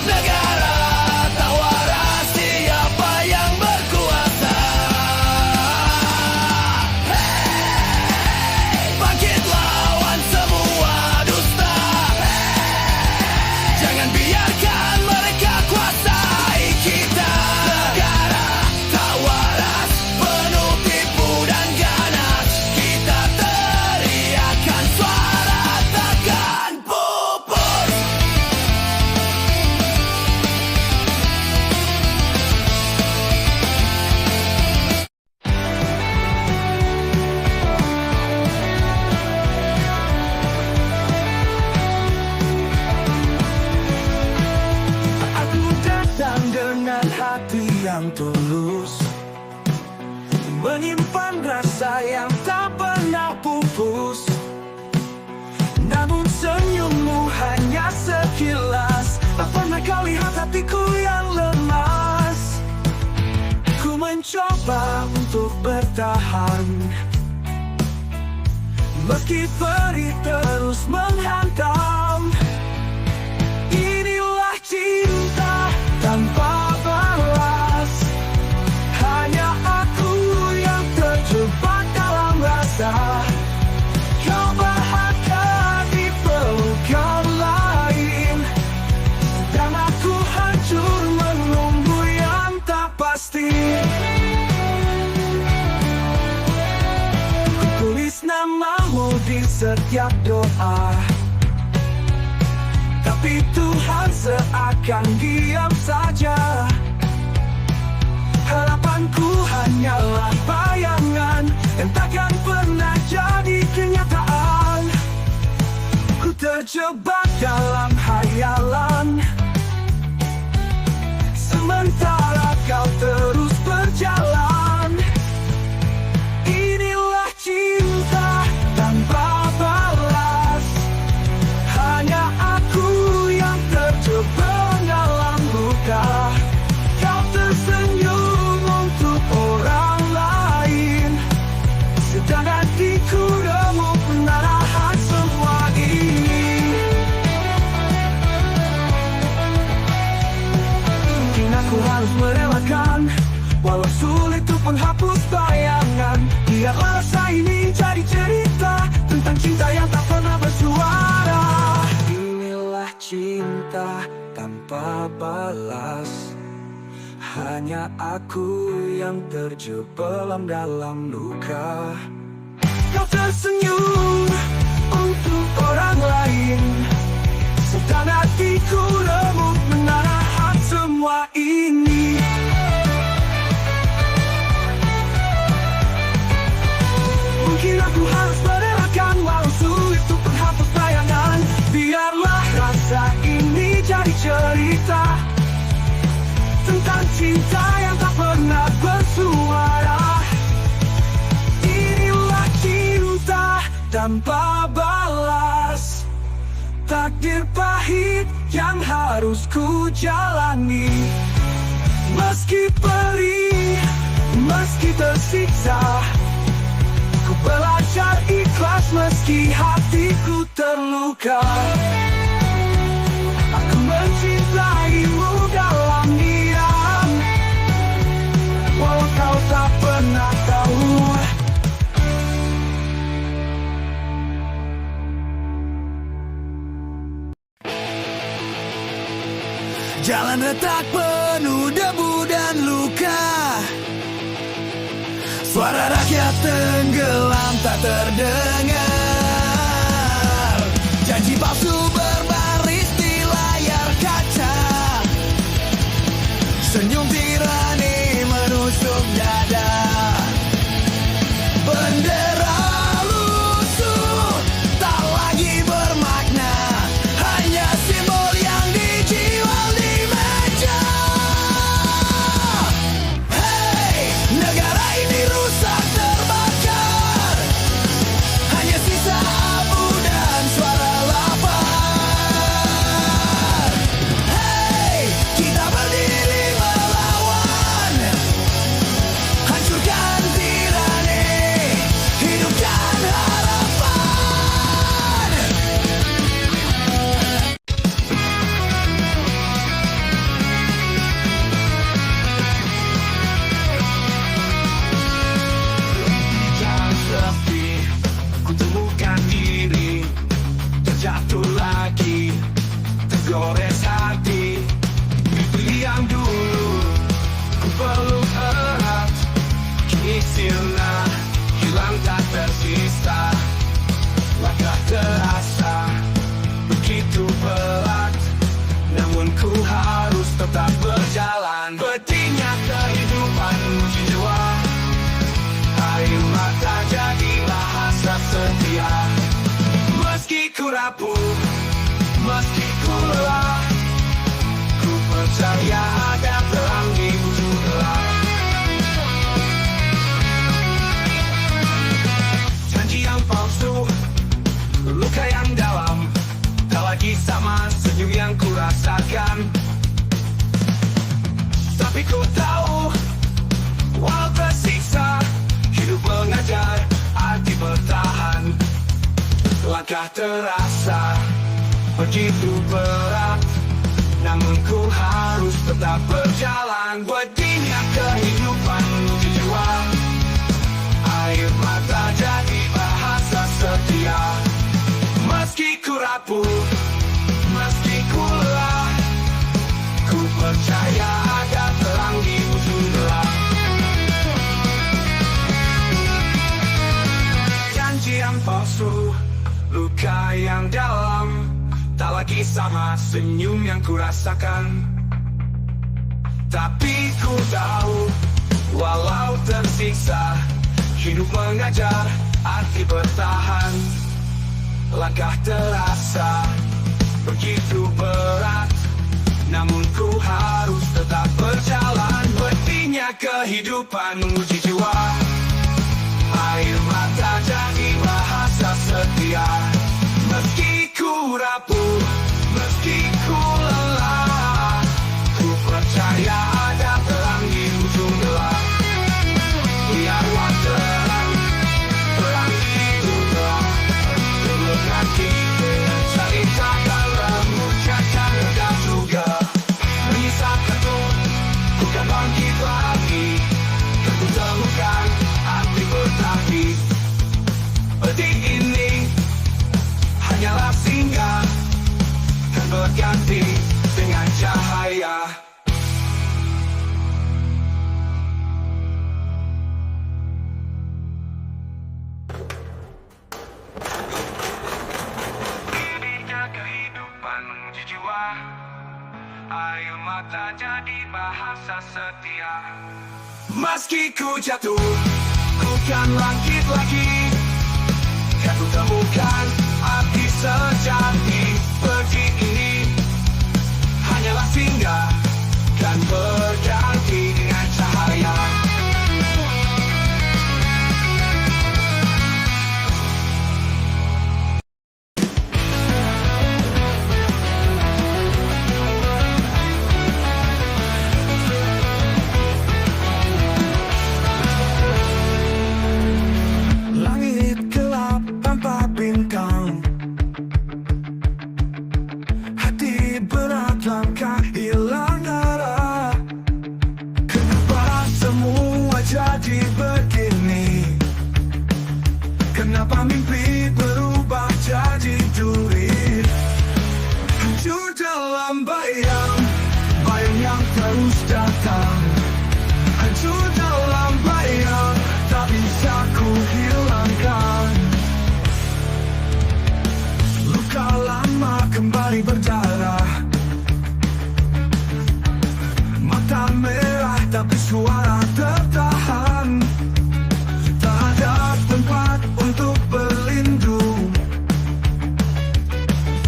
Negara tak waras, siapa yang berkuasa. Bangkit lawan semua dusta, jangan biarkan mereka kuasai kita. Negara tak waras, penuh tipu dan ganas, kita teriakan suara takkan pupus. Aku datang dengan hati yang tulus, menyimpan rasa yang tak pernah pupus. Namun senyummu hanya sekilas, tak pernah kau lihat hatiku yang lemas. Ku mencoba untuk bertahan, meski perih terus menghantam. Tapi Tuhan seakan diam saja. Harapanku hanyalah bayangan yang takkan pernah jadi kenyataan. Ku terjebak dalam hayalan, sementara kau terus berjalan. Inilah cinta tanpa balas, hanya aku yang terjebak dalam luka. Kau tersenyum untuk orang lain, sedang hatiku remuk menahan semua ini. Mungkin aku harus merelakan, walau sulit untuk menghapus bayangan. Biarlah rasa ini jadi cerita tentang cinta yang tak pernah bersuara. Inilah cinta tanpa balas, hanya aku yang terjebak dalam luka. Kau tersenyum untuk orang lain, sedang hatiku remuk menahan semua ini. Mungkin aku harus merelakan, walau sulit untuk menghapus bayangan. Biarlah rasa ini jadi cerita tentang cinta yang tak pernah bersuara. Inilah cinta tanpa balas, takdir pahit yang harus ku jalani. Meski perih, meski tersiksa, ku belajar ikhlas meski hatiku terluka. Aku mencintaimu dalam diam, walau kau tak pernah tahu. Jalan retak penuh debu dan luka, suara rakyat tenggelam tak terdengar. Janji palsu berbaris di layar kaca, senyum tirani menusuk dada. Bendera lusuh tak lagi bermakna, hanya simbol yang dijual di meja. Hei, negara ini rusak terbakar, hanya sisa abu dan suara lapar. Hei, kita berdiri melawan, hancurkan tirani, hidupkan harapan. Jangan sepi, ku temukan diri, terjatuh lagi, tergores hati. Itu yang dulu ku peluk erat, kini sirna, hilang tak tersisa. Langkah terasa begitu berat, namun ku harus tetap berjalan. Pedihnya kehidupan uji jiwa, air mata jadilah hasrat setia. Meski ku rapuh, meski ku lelah, ku percaya ada terang di ujung gelap. Janji yang palsu, luka yang dalam, tak lagi sama senyum yang ku rasakan. Tapi ku tahu, walau tersiksa, hidup mengajar arti bertahan. Langkah terasa begitu berat, namun ku harus tetap berjalan. Pedihnya kehidupan uji jiwa, air mata jadi bahasa setia. Meski ku rapuh, meski ku lelah, ku percaya ada terang di ujung gelap. Janji yang palsu, luka yang dalam, tak lagi lagi sama senyum yang kurasakan. Tapi ku tahu, walau tersiksa, hidup mengajar arti bertahan. Langkah terasa begitu berat, namun ku harus tetap berjalan. Betinya kehidupan menguji jiwa, air mata jadi bahasa setia. Meski ku rapuh, meski ku lelah, ku percaya ada terang di ujung gelap. Biarlah terang, terang di ujung gelap. Dulu nanti ceritakan remucakan dan juga menyisakan tuh, ku kan bangkit lagi, dan ku temukan arti bertahan. Detik ini hanyalah singgah, dan berganti dengan cahaya. Ininya kehidupan menguji jiwa, air mata jadi bahasa setia. Meski ku jatuh, ku kan bangkit lagi, kan ku temukan arti sejati. Detik ini hanyalah singgah, kan berganti dengan cahaya. Langit gelap tanpa bintang, hati berat langkah hilang arah. Kenapa semua jadi begini? Kenapa mimpi berubah jadi duri? Hancur dalam bayang, bayang yang terus datang. Hancur dalam bayang, tak bisa ku hilangkan. Luka lama kembali berdarah, mata merah tapi suara tertahan. Tak ada tempat untuk berlindung,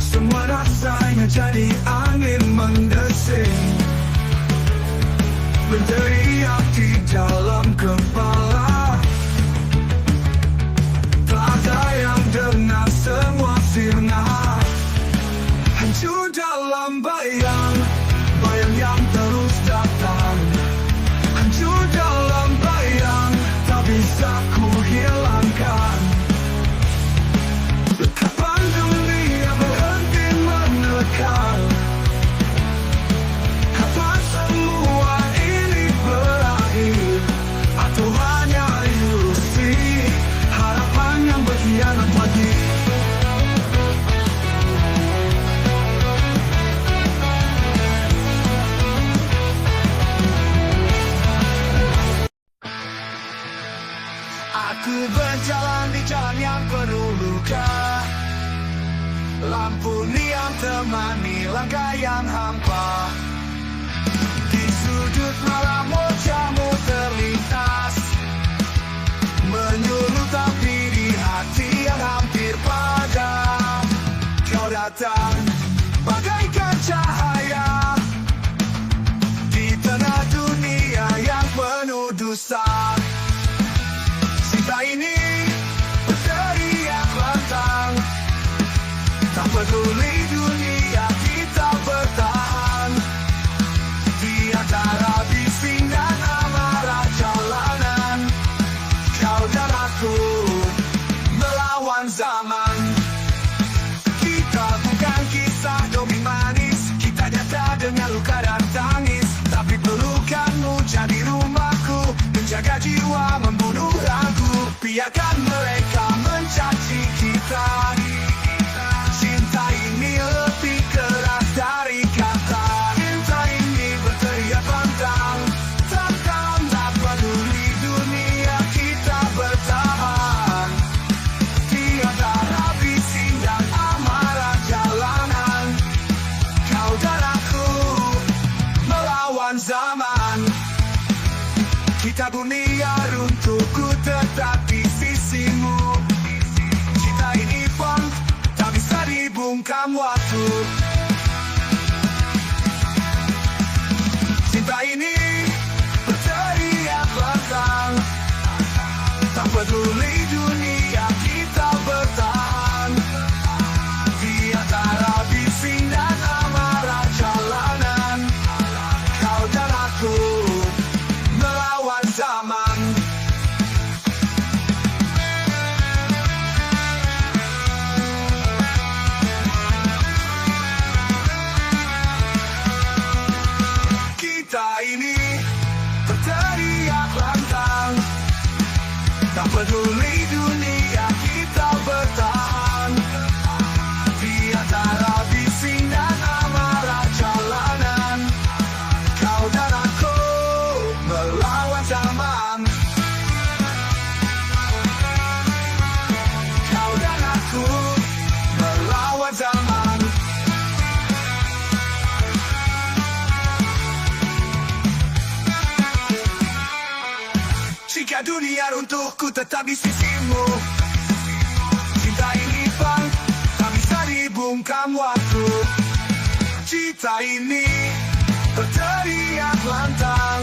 semua rasanya jadi angin mendesing. Berteriak di dalam kepala, tak ada yang dengar, semua sirna. Hancur dalam bayang, bayang yang terus datang. Hancur dalam bayang, tak bisa ku hilangkan. Kapan dunia berhenti menekan? Kapan semua ini berakhir? Atau hanya ilusi, harapan yang berkhianat lagi? Aku berjalan di jalan yang penuh luka, lampu neon temani langkah yang hampa. Di sudut malam wajahmu terlintas, menyulut api di hati yang hampir padam. Kau datang bagaikan cahaya di tengah dunia yang penuh dosa. Cinta ini berteriak lantang, tak peduli dunia kita bertahan. Di antara bising dan amarah jalanan, kau dan aku melawan zaman. Kita bukan kisah dongeng manis, kita nyata dengan luka dan tangis. Tapi pelukanmu jadi rumahku, menjaga jiwa, membunuh ragu. Biarkan mereka mencaci kita, cinta ini lebih keras dari kata. Cinta ini berteriak lantang, takkan tak peduli dunia kita bertahan. Di antara bising dan amarah jalanan, bungkam waktu. Cinta ini berteriak lantang, tak peduli dunia kita bertahan. Di antara bising dan amarah jalanan, kau dan aku melawan zaman. Kita ini berteriak lantang, tak peduli dunia kita bertahan. Di antara bising dan amarah jalanan, kau dan aku melawan zaman. Kau dan aku melawan zaman. Jika dunia untukku tetap di sisimu, cinta ini bang, tak bisa dibungkam waktu. Cinta ini berteriak lantang,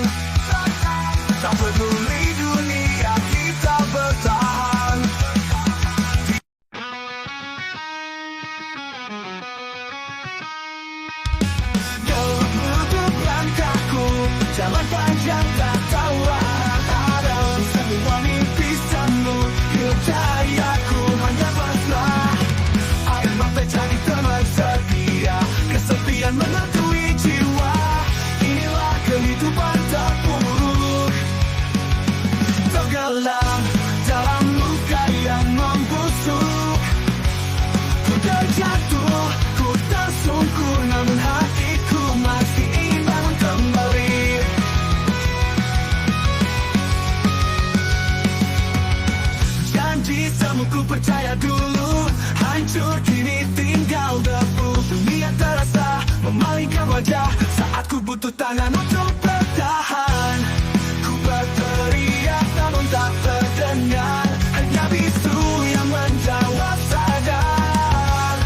tak peduli dunia kita bertahan. Dalam hidup langkahku, jalan panjang tak tahu arah. Semua mimpi semu, hidup cahayaku hanya pasrah. Air mata jadi teman setia, kesepian menghantui jiwa. Inilah kehidupan terpuruk, tenggelam dalam luka yang membusuk. Ku terjatuh, ku tersungkur, namun hatiku masih ingin bangun kembali. Janji semuku percaya dulu, hancur kini tinggal debu. Dunia terasa memalingkan wajah saat ku butuh tangan untuk bertahan. Ku berteriak namun tak terdengar, hanya bisu yang menjawab sadar.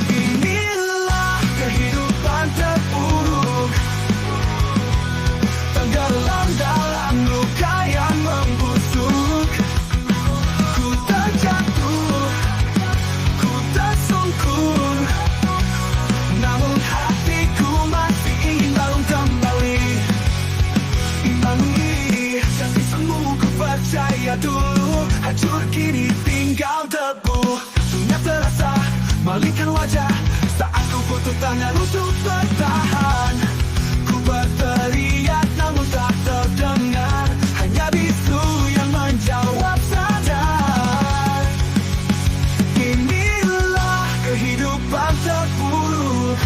Inilah kehidupan terpuruk, tenggelam dalam luka yang membusuk. Ku terjatuh, ku tersungkur, namun hatiku masih ingin bangun kembali. Imbangi janji semu, ku percaya dulu, hancur kini tinggal debu. Dunia terasa malingkan wajah saat ku butuh tangan untuk bertahan. Ku berteriak namun tak terdengar, hanya bisu yang menjawab sadar. Inilah kehidupan terpuruk,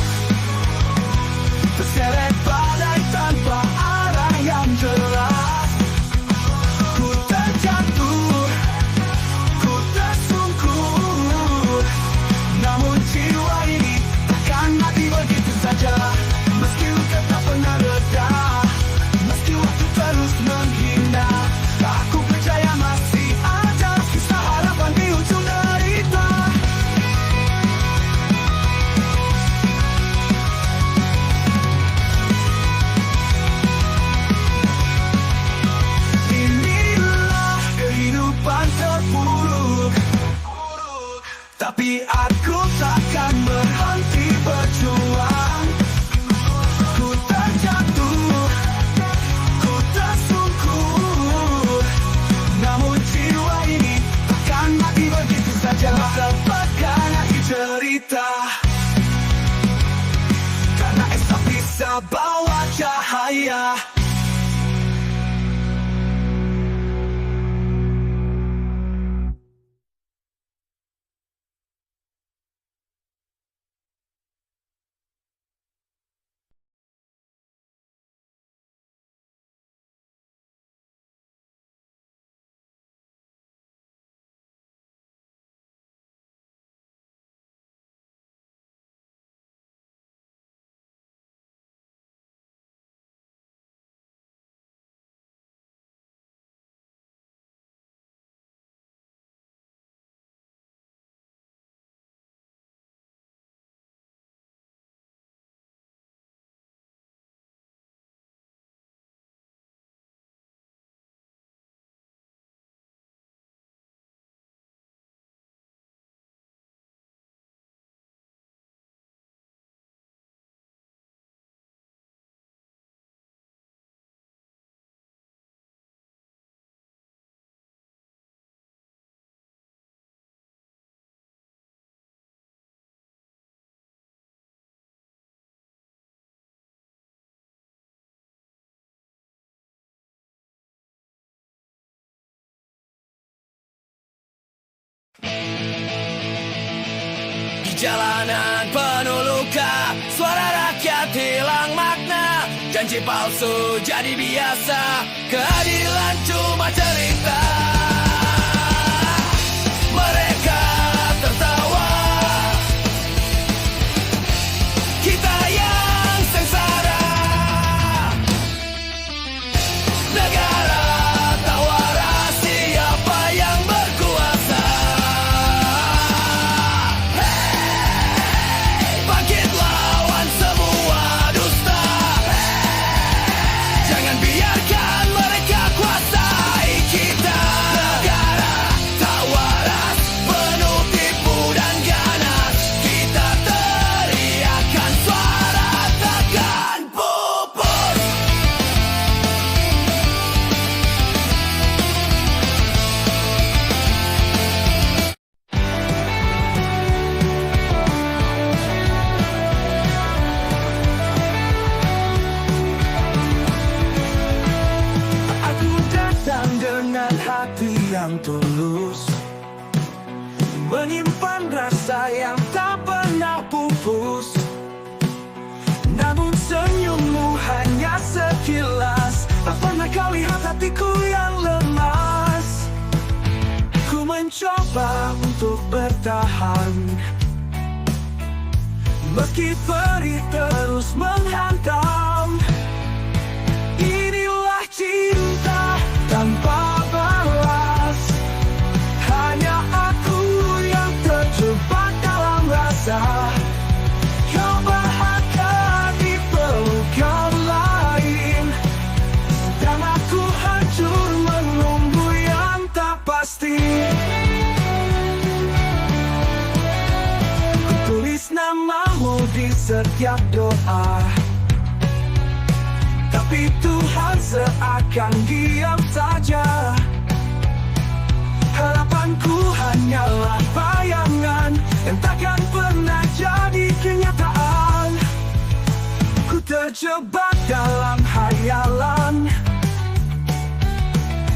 terseret badai tanpa arah yang jelas. Ku terjatuh, ku tersungkur, namun jiwa ini takkan mati begitu saja. Meski luka tak pernah reda, meski waktu terus menghina, aku percaya masih ada sisa harapan di ujung derita. Inilah kehidupan terpuruk, tapi aku takkan berhenti berjuang. Ku terjatuh, ku tersungkur, namun jiwa ini takkan mati begitu saja. Lepaskan akhir cerita, karena esok bisa bawa cahaya. Di jalanan penuh luka, suara rakyat hilang makna, janji palsu jadi biasa, keadilan cuma cerita. Mereka tertawa, kita yang sengsara. Negara tak waras, siapa yang berkuasa. Hey, bangkit lawan semua dusta. Jangan biarkan mereka kuasai kita. Negara tak waras, penuh tipu dan ganas. Kita teriakan suara takkan pupus. Aku datang dengan hati yang tulus, menyimpan rasa yang tak pernah pupus. Namun senyummu hanya sekilas, tak pernah kau lihat hatiku yang lemas. Ku mencoba untuk bertahan, meski perih terus menghantam. Inilah cinta tanpa balas, hanya aku yang terjebak dalam rasa. Kau bahagia di pelukan lain, dan aku hancur menunggu yang tak pasti. Ku tulis namamu di setiap doa, tapi Tuhan seakan diam saja. Harapanku hanyalah bayangan yang takkan pernah jadi kenyataan. Ku terjebak dalam hayalan,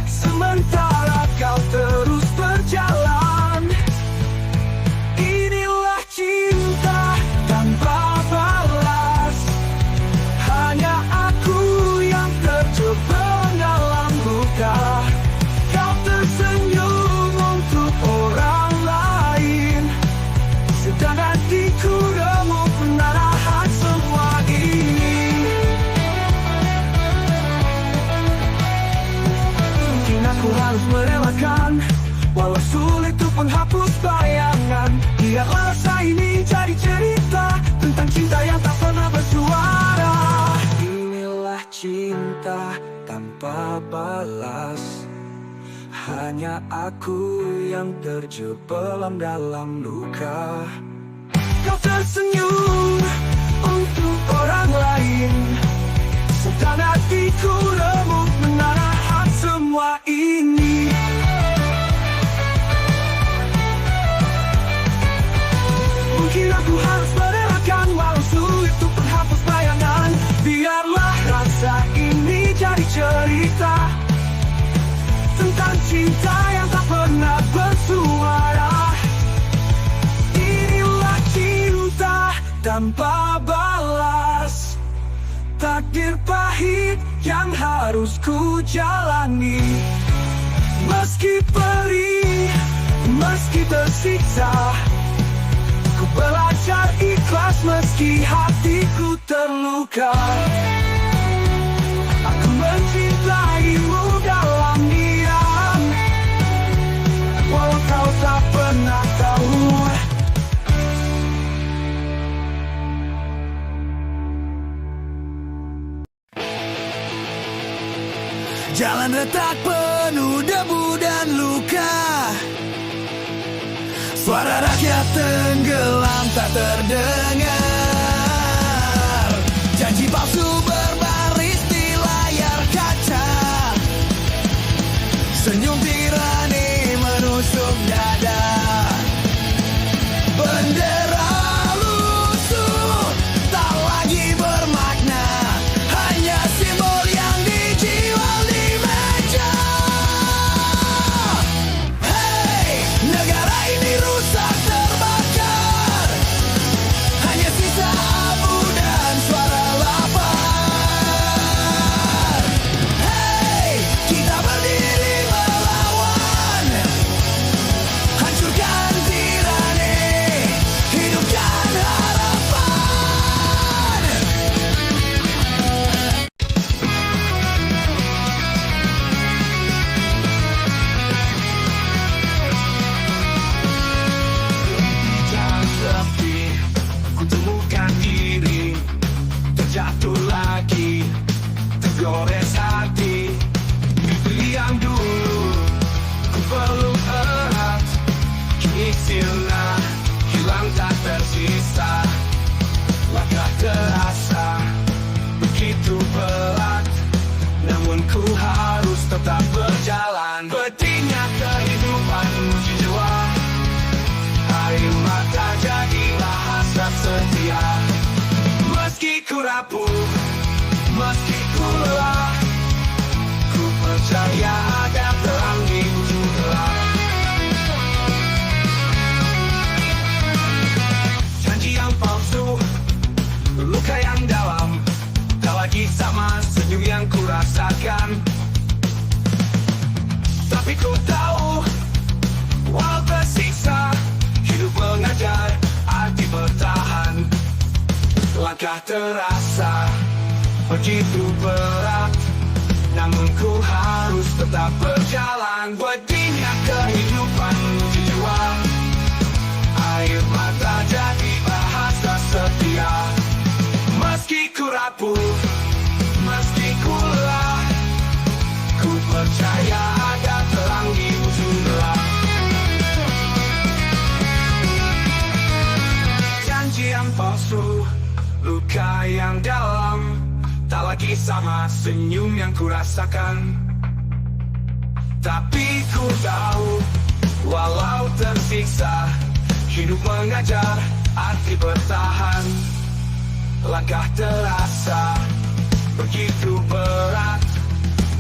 sementara kau terus berjalan. Inilah cinta tanpa balas, hanya aku yang terjebak dalam luka. Kau tersenyum untuk orang lain, sedang hatiku remuk menahan semua ini. Mungkin aku harus merelakan, walau sulit untuk menghapus bayangan. Biarlah rasa ini jadi cerita tentang cinta yang tak pernah bersuara. Inilah cinta tanpa balas, hanya aku yang terjebak dalam luka. Kau tersenyum untuk orang lain, sedang hatiku remuk menahan semua ini. Mungkin aku harus merelakan, walau sulit untuk menghapus bayangan. Biarlah rasa ini jadi cerita tentang cinta yang tak pernah bersuara. Inilah cinta tanpa balas, takdir pahit yang harus ku jalani. Meski perih, meski tersiksa, ku belajar ikhlas meski hatiku terluka. Aku mencintaimu dalam diam, walau kau tak pernah tahu. Jalan retak penuh debu dan luka, suara rakyat tenggelam tak terdengar. Janji palsu berbaris di layar kaca, senyum tirani menusuk dada. Bendera lusuh tak lagi bermakna, hanya simbol yang dijual di meja. Hey, negara ini rusak. Meski ku rapuh, meski ku lelah, ku percaya ada terang di ujung gelap. Janji yang palsu, luka yang dalam, tak lagi sama senyum yang ku rasakan. Tapi ku tahu, walau tersiksa, hidup mengajar arti bertahan. Langkah terasa begitu berat, namun ku harus tetap berjalan. Pedihnya kehidupan menuju jiwa, air mata jadi bahasa setia. Meski ku rapuh, meski ku lelah, ku percaya ada terang di ujung gelap. Janji yang palsu, luka yang dalam, tak lagi sama senyum yang ku rasakan. Tapi ku tahu, walau tersiksa, hidup mengajar arti bertahan. Langkah terasa begitu berat,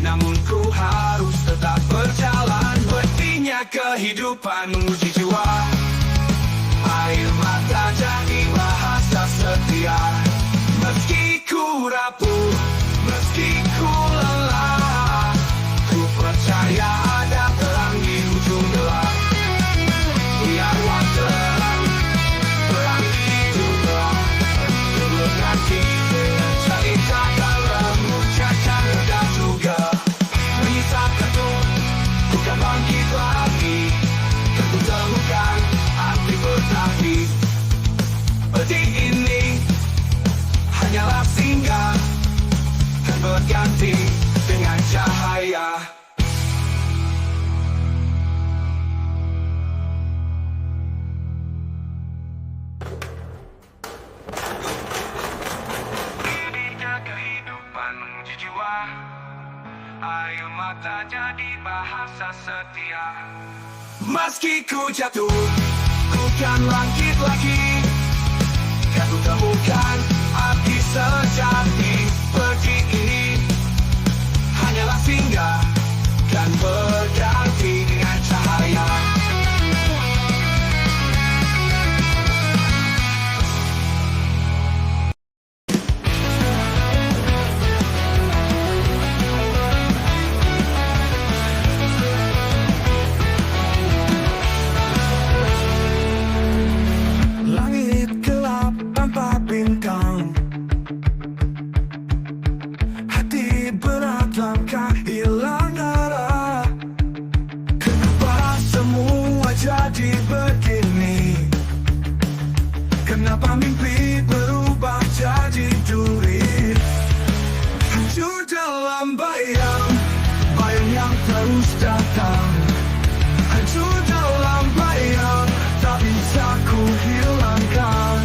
namun ku harus tetap berjalan. Pedihnya kehidupan menguji jiwa, air mata jadi bahasa setia. Meski ku rapuh, meski ku lelah, ku percaya ada terang di ujung gelap. Biarlah terang, terang di ujung gelap. Dulu nanti dengan cerita dalam ucapan dan juga menyisakan tuh, bukan bangkit lagi, tentu temukan arti bertahan. Pedih ini hanyalah singgah, dan berganti dengan cahaya. Ininya kehidupan menguji jiwa, air mata jadi bahasa setia. Meski ku jatuh, ku kan bangkit lagi, kan ku temukan arti sejati. Pedih ini hanyalah singgah, kan berganti dengan cahaya. Langit gelap tanpa bintang, hati berat langkah hilang arah. Kenapa semua jadi begini? Kenapa mimpi berubah jadi duri? Hancur dalam bayang, bayang yang terus datang. Hancur dalam bayang, tak bisa ku hilangkan.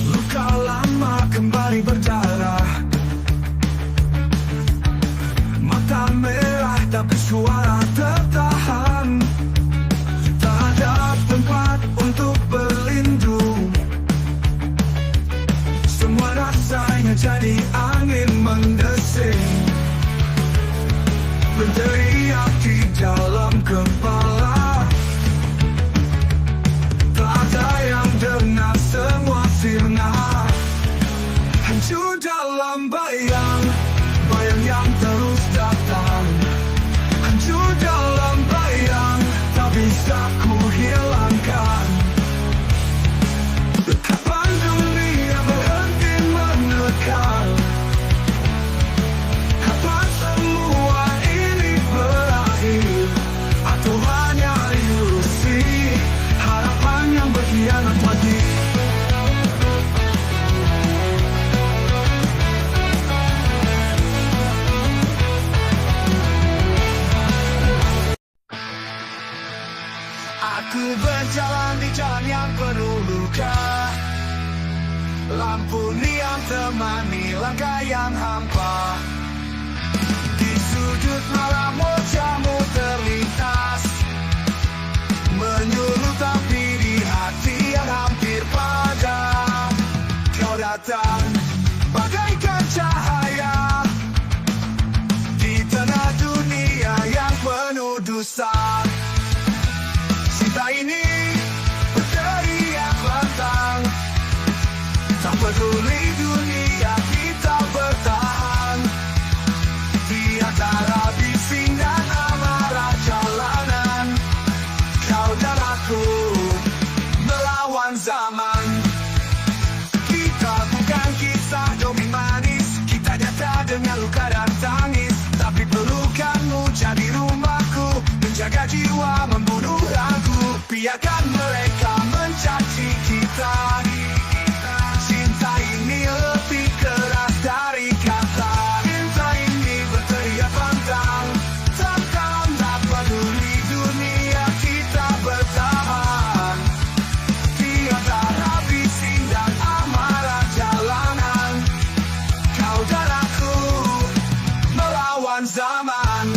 Luka lama kembali berdarah, mata merah tapi suara tertahan. Tak ada tempat untuk berlindung, semua rasanya jadi angin mendesing. Berteriak di dalam kepala, tak ada yang dengar, semua sirna. Hancur dalam bayang, bayang yang terus datang. Hancur dalam bayang, tak bisa ku hilangkan. Kapan dunia berhenti menekan? Kapan semua ini berakhir? Atau hanya ilusi, harapan yang berkhianat mati? Aku berjalan di jalan yang penuh luka, lampu neon temani langkah yang hampa. Di sudut malam wajahmu terlintas, menyulut tapi di hati yang hampir padam. zaman. Kita bukan kisah dongeng manis, kita nyata dengan luka dan tangis. Tapi pelukanmu jadi rumahku, menjaga jiwa, membunuh ragu. Biarkan mereka mencaci kita, cinta ini lebih keras dari kata. Cinta ini berteriak pantang, takkan tak peduli dunia, kita bertahan. Di antara bising dan amarah jalanan, kau dan aku melawan zaman.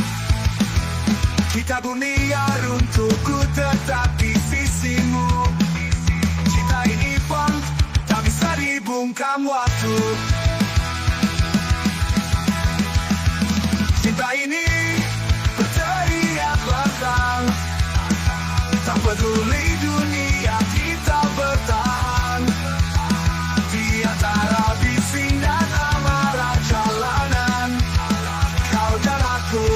Kita dunia runtuhku tetap di sisimu. Cinta ini pun tak bisa dibungkam waktu. Cinta ini berteriak lantang, tak peduli dunia, kita bertahan. Di antara bising dan amarah jalanan, kau dan aku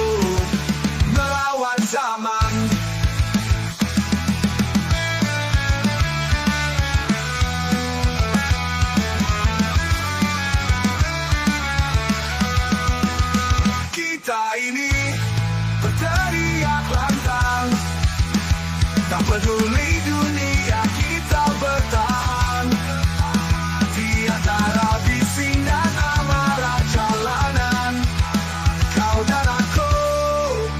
melawan zaman. Kita ini berteriak lantang, tak peduli dunia, kita bertahan. Di antara bising dan amarah jalanan, kau dan aku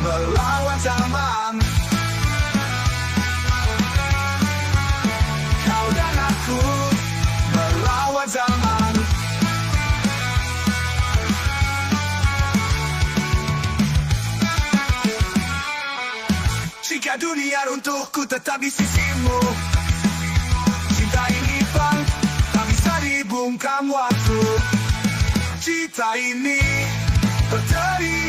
melawan zaman. Kau dan aku melawan zaman. Jika dunia runtuhku tetap di sisimu. Cinta ini pun tak bisa dibungkam waktu. Cinta ini berteriak